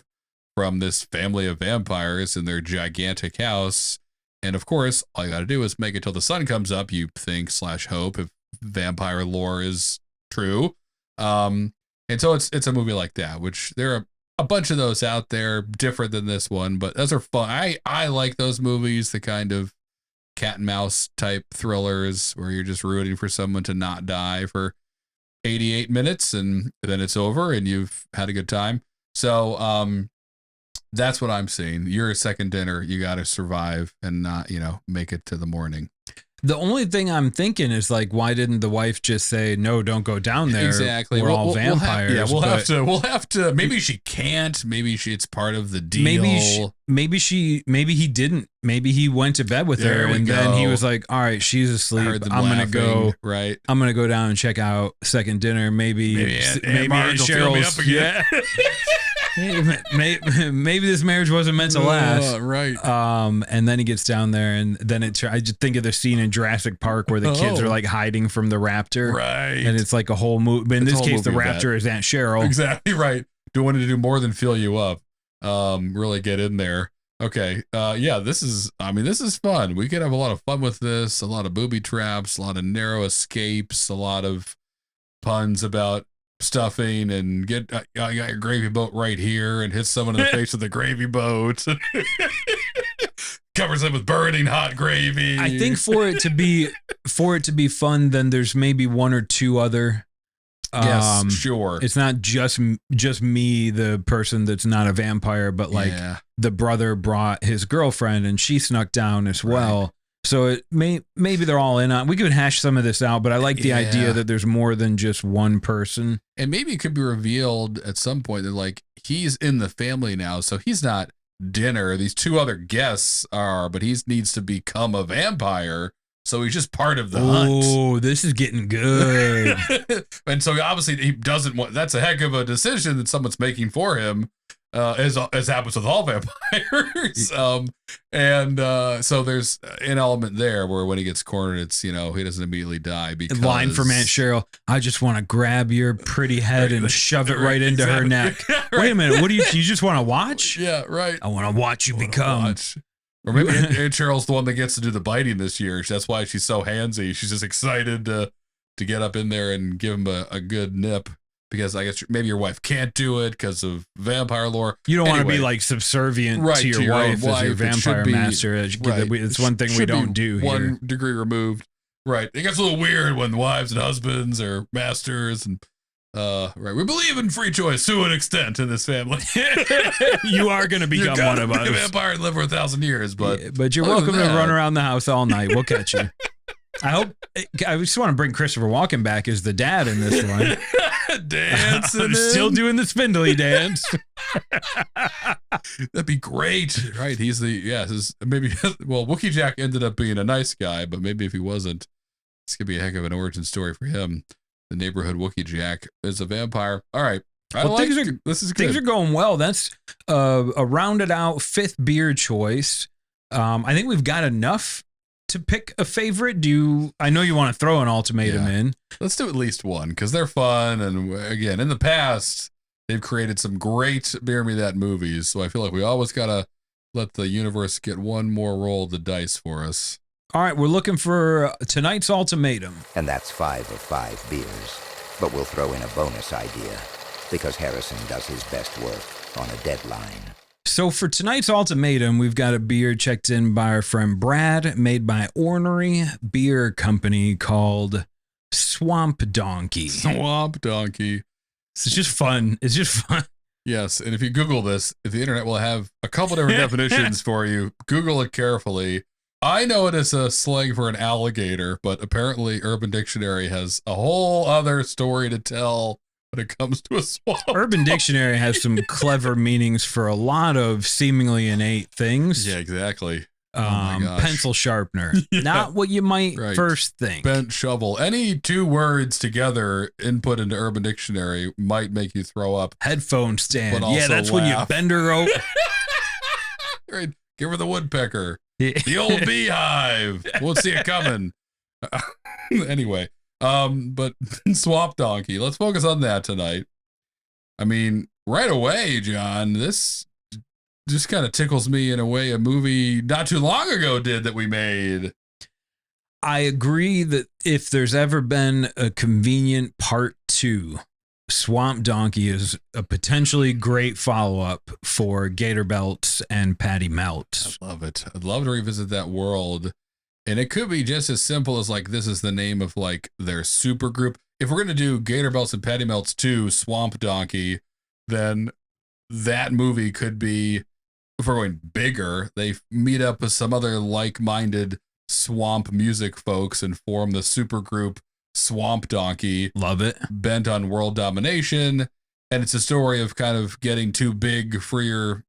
from this family of vampires in their gigantic house. And of course, all you got to do is make it till the sun comes up, you think / hope, if vampire lore is true. And so it's a movie like that, which there are a bunch of those out there, different than this one, but those are fun. I like those movies, the kind of cat and mouse type thrillers where you're just rooting for someone to not die for 88 minutes and then it's over and you've had a good time. So that's what I'm seeing. You're a second dinner. You got to survive and not, make it to the morning. The only thing I'm thinking is like, why didn't the wife just say, no, don't go down there? Exactly. We're all vampires. We'll have to. Maybe she can't. Maybe it's part of the deal. Maybe he didn't. Maybe he went to bed with her and then he was like, all right, she's asleep. I'm going to go. Right. I'm going to go down and check out second dinner. Maybe Aunt Cheryl's. Yeah. maybe this marriage wasn't meant to last. Right. And then he gets down there and then I just think of the scene in Jurassic Park where the kids are like hiding from the raptor. Right. And it's like a whole movie. But in this case, the raptor is Aunt Cheryl. Exactly right. Doing to do more than fill you up. Really get in there. Okay. This is fun. We could have a lot of fun with this. A lot of booby traps, a lot of narrow escapes, a lot of puns about stuffing and I got your gravy boat right here and hits someone in the face with the gravy boat. Covers them with burning hot gravy. I think for it to be fun, then there's maybe one or two other. Yes, sure. It's not just me, the person that's not a vampire, but like the brother brought his girlfriend and she snuck down as well. Right. So maybe they're all in on. We could hash some of this out, but I like the idea that there's more than just one person. And maybe it could be revealed at some point that like he's in the family now, so he's not dinner. These two other guests are, but he needs to become a vampire. So he's just part of the hunt. Oh, this is getting good. And so obviously he doesn't want. That's a heck of a decision that someone's making for him. As happens with all vampires. So there's an element there where when he gets cornered, it's, he doesn't immediately die because... Line from Aunt Cheryl, I just want to grab your pretty head and shove it right into her neck. Right. Wait a minute, what do you just want to watch? Yeah, right. I want to watch you become... Or maybe Aunt Cheryl's the one that gets to do the biting this year. That's why she's so handsy. She's just excited to get up in there and give him a good nip. Because I guess maybe your wife can't do it because of vampire lore. You don't want to be like subservient to your wife as your vampire master. It's one thing we don't do here. 1 degree removed. Right. It gets a little weird when wives and husbands are masters and right. We believe in free choice to an extent in this family. You are going to become one of us. Be a vampire and live for 1,000 years, but you're welcome to run around the house all night. We'll catch you. I just want to bring Christopher Walken back as the dad in this one. Dancing. Still doing the spindly dance. That'd be great. Right. He's Wookey Jack ended up being a nice guy, but maybe if he wasn't, this could be a heck of an origin story for him. The neighborhood Wookey Jack is a vampire. All right. This is good. Things are going well. That's a rounded out 5th beer choice. I think we've got enough to pick a favorite. I know you want to throw an ultimatum in. Let's do at least one because they're fun. And again, in the past, they've created some great Bear Me That movies. So I feel like we always got to let the universe get one more roll of the dice for us. All right. We're looking for tonight's ultimatum. And that's 5 of 5 beers. But we'll throw in a bonus idea because Harrison does his best work on a deadline. So for tonight's ultimatum, we've got a beer checked in by our friend Brad, made by Ornery Beer Company called Swamp Donkey. Swamp Donkey. It's just fun. Yes, and if you Google this, the internet will have a couple different definitions for you. Google it carefully. I know it as a slang for an alligator, but apparently Urban Dictionary has a whole other story to tell when it comes to a swamp. Urban Dictionary has some clever meanings for a lot of seemingly innate things. Yeah, exactly. gosh. pencil sharpener. Yeah. Not what you might Right. first think. Bent shovel. Any two words together input into Urban Dictionary might make you throw up. Headphone stand. But Yeah, also that's when you laugh. bend her over. Right. Give her the woodpecker. The old beehive. Won't see it coming. Anyway, but Swamp Donkey. Let's focus on that tonight. I mean, right away, John, this just kind of tickles me in a way a movie not too long ago did that we made. I agree that if there's ever been a convenient part 2, Swamp Donkey is a potentially great follow-up for Gator Belts and Patty Melts. I love it. I'd love to revisit that world. And it could be just as simple as like, this is the name of like their super group. If we're going to do Gator Belts and Patty Melts 2, Swamp Donkey, then that movie could be, if we're going bigger, they meet up with some other like-minded swamp music folks and form the super group Swamp Donkey. Love it. Bent on world domination. And it's a story of kind of getting too big for your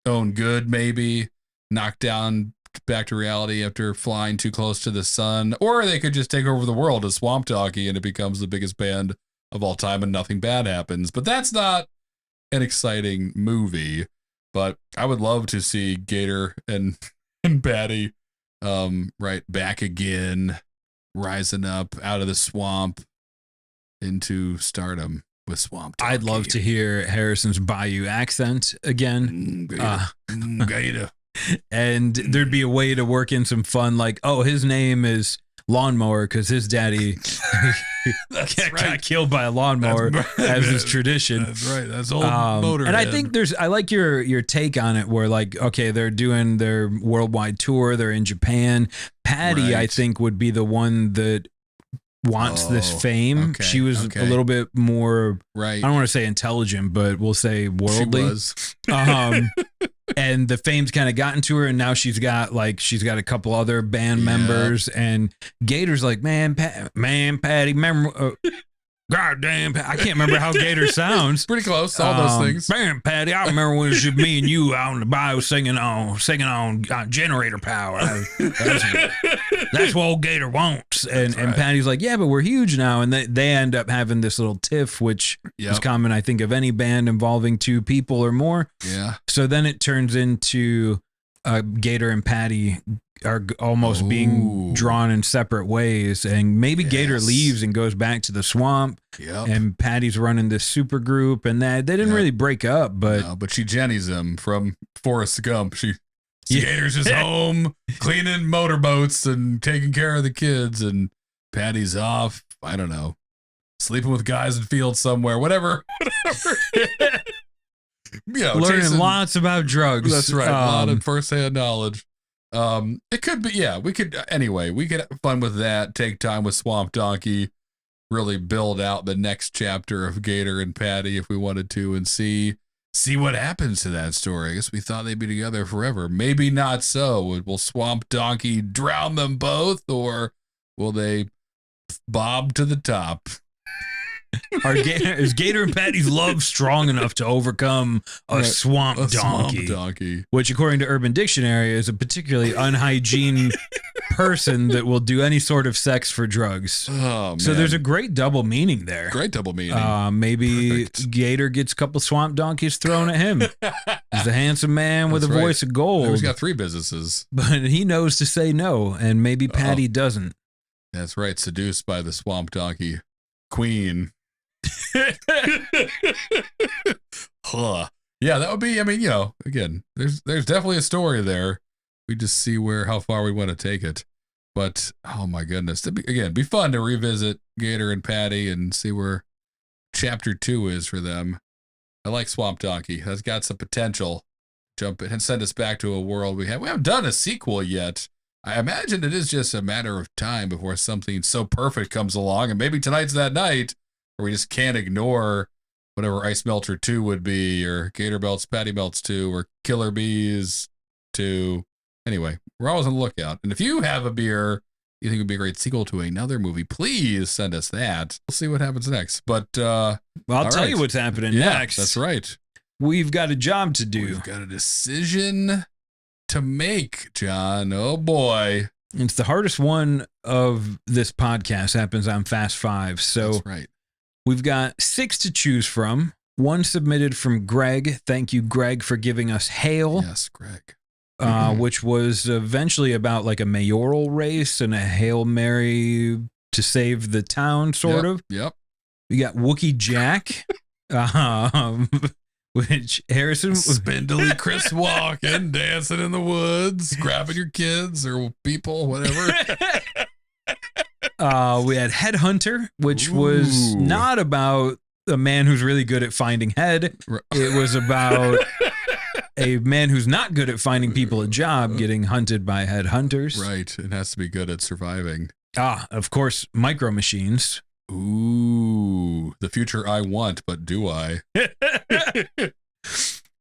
own good, maybe. Knocked down back to reality after flying too close to the sun. Or they could just take over the world as Swamp Donkey and it becomes the biggest band of all time and nothing bad happens. But that's not an exciting movie. But I would love to see Gator and Patty right back again, rising up out of the swamp into stardom with Swamp Donkey. I'd love to hear Harrison's Bayou accent again. Gator. And there'd be a way to work in some fun, like, oh, his name is Lawnmower because his daddy got killed by a lawnmower, as is tradition. That's right. That's old Motorhead. And I think I like your take on it, where like, okay, they're doing their worldwide tour, they're in Japan. Patty, I think, would be the one that wants this fame. Okay, she was a little bit more, I don't want to say intelligent, but we'll say worldly. She was. And the fame's kind of gotten to her, and now she's got a couple other band members, and Gator's like, man, Patty, remember, goddamn, I can't remember how Gator sounds. Pretty close, all those things. Man, Patty, I remember when it was just me and you out in the bayou singing on generator power. That's what old Gator wants. And Patty's like, yeah, but we're huge now, and they end up having this little tiff, which is common, I think, of any band involving 2 people or more. Yeah. So then it turns into Gator and Patty are almost being drawn in separate ways, and maybe Gator leaves and goes back to the swamp. And Patty's running this super group, and they didn't really break up, but she Jenny's him from Forrest Gump. Gator's just home cleaning motorboats and taking care of the kids, and Patty's off, I don't know, sleeping with guys in fields somewhere, whatever. Learning lots about drugs. That's right. A lot of firsthand knowledge. It could be, we could have fun with that, take time with Swamp Donkey, really build out the next chapter of Gator and Patty if we wanted to, and see what happens to that story. I guess we thought they'd be together forever. Maybe not so. Will Swamp Donkey drown them both, or will they bob to the top? Is Gator and Patty's love strong enough to overcome a swamp donkey? Which, according to Urban Dictionary, is a particularly unhygiene person that will do any sort of sex for drugs. Oh, man. So there's a great double meaning there. Great double meaning. Maybe Perfect. Gator gets a couple swamp donkeys thrown at him. He's a handsome man with a voice of gold. He's got 3 businesses. But he knows to say no, and maybe Patty doesn't. That's right. Seduced by the swamp donkey queen. Yeah, that would be, again, there's definitely a story there. We just see how far we want to take it. But oh my goodness, be fun to revisit Gator and Patty and see where chapter 2 is for them. I like Swamp Donkey. That's got some potential. Jump in and send us back to a world we haven't done a sequel yet. I imagine it is just a matter of time before something so perfect comes along, and maybe tonight's that night where we just can't ignore whatever Ice Melter 2 would be, or Gator Belts, Patty Melts 2, or Killer Bees 2. Anyway, we're always on the lookout. And if you have a beer you think would be a great sequel to another movie, please send us that. We'll see what happens next. But I'll tell you what's happening next. That's right. We've got a job to do. We've got a decision to make, John. Oh boy. It's the hardest one of this podcast. Happens on Fast Five. So That's right. We've got 6 to choose from. One submitted from Greg. Thank you, Greg, for giving us Hail. Yes, Greg. Which was eventually about like a mayoral race and a Hail Mary to save the town, sort of. Yep. We got Wookey Jack, which Harrison... Spindly Chris walking, dancing in the woods, grabbing your kids or people, whatever. We had Headhunter, which was not about a man who's really good at finding head. It was about a man who's not good at finding people a job getting hunted by headhunters. Right. It has to be good at surviving. Of course, Micro Machines. Ooh, the future I want, but do I?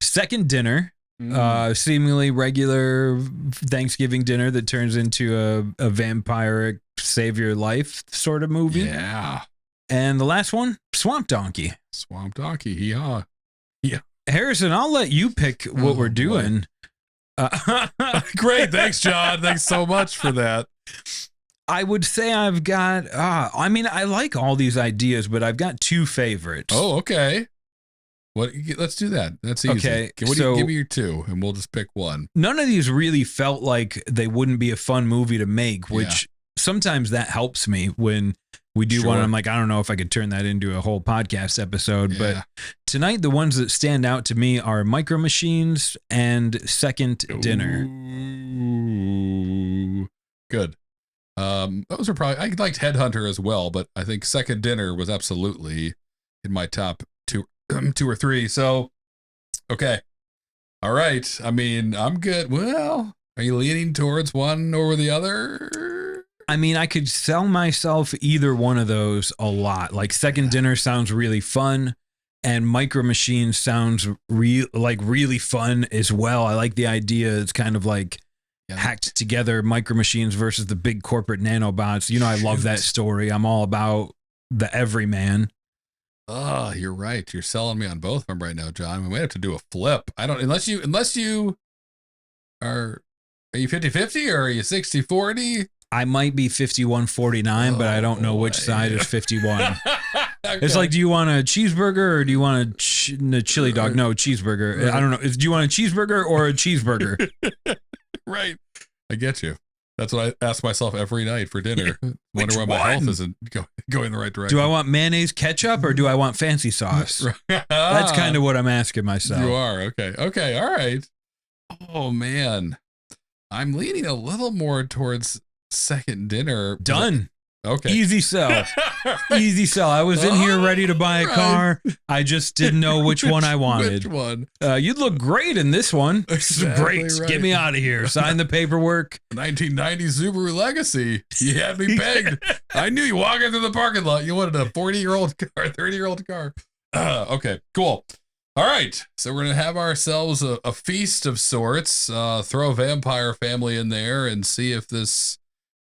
Second Dinner. Seemingly regular Thanksgiving dinner that turns into a vampiric save your life sort of movie. Yeah. And the last one, Swamp Donkey. Swamp Donkey, yeah. Harrison, I'll let you pick what we're doing. Great. Thanks, John. Thanks so much for that. I would say I've got, I mean, I like all these ideas, but I've got 2 favorites. Oh, okay. Let's do that. That's easy. Okay, Give me your 2 and we'll just pick one. None of these really felt like they wouldn't be a fun movie to make, which sometimes that helps me when we do one. I'm like, I don't know if I could turn that into a whole podcast episode, but tonight the ones that stand out to me are Micro Machines and Second Dinner. Ooh, good. Those are probably, I liked Headhunter as well, but I think Second Dinner was absolutely in my top 2 or 3. So, okay. All right. I mean, I'm good. Well, are you leaning towards one over the other? I mean, I could sell myself either one of those a lot. Like Second Dinner sounds really fun, and Micro Machines sounds really fun as well. I like the idea. It's kind of like hacked together Micro Machines versus the big corporate nanobots. You know, I love that story. I'm all about the everyman. Oh, you're right. You're selling me on both of them right now, John. We might have to do a flip. I don't, unless you are you 50-50 or are you 60-40? I might be 51-49, but I don't know which side is 51. Okay. It's like, do you want a cheeseburger or do you want a chili dog? No, cheeseburger. Right. I don't know. Do you want a cheeseburger or a cheeseburger? Right. I get you. That's what I ask myself every night for dinner. Wonder why my health isn't going the right direction. Do I want mayonnaise, ketchup, or do I want fancy sauce? That's kind of what I'm asking myself. You are. Okay. Okay. All right. Oh, man. I'm leaning a little more towards Second Dinner. Done. Okay. Easy sell. Easy sell. I was in here ready to buy a car. I just didn't know which one I wanted. Which one? You'd look great in this one. Exactly great. Right. Get me out of here. Sign the paperwork. 1990 Subaru Legacy. You had me pegged. I knew you walking through the parking lot. You wanted a 40-year-old car, 30-year-old car. Okay, cool. All right. So we're going to have ourselves a feast of sorts. Throw a vampire family in there and see if this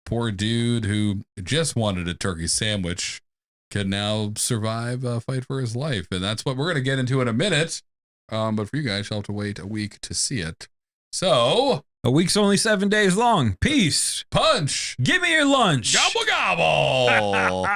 poor dude who just wanted a turkey sandwich can now survive a fight for his life. And that's what we're going to get into in a minute. But for you guys, you'll have to wait a week to see it. So a week's only 7 days long. Peace. Punch. Give me your lunch. Gobble, gobble.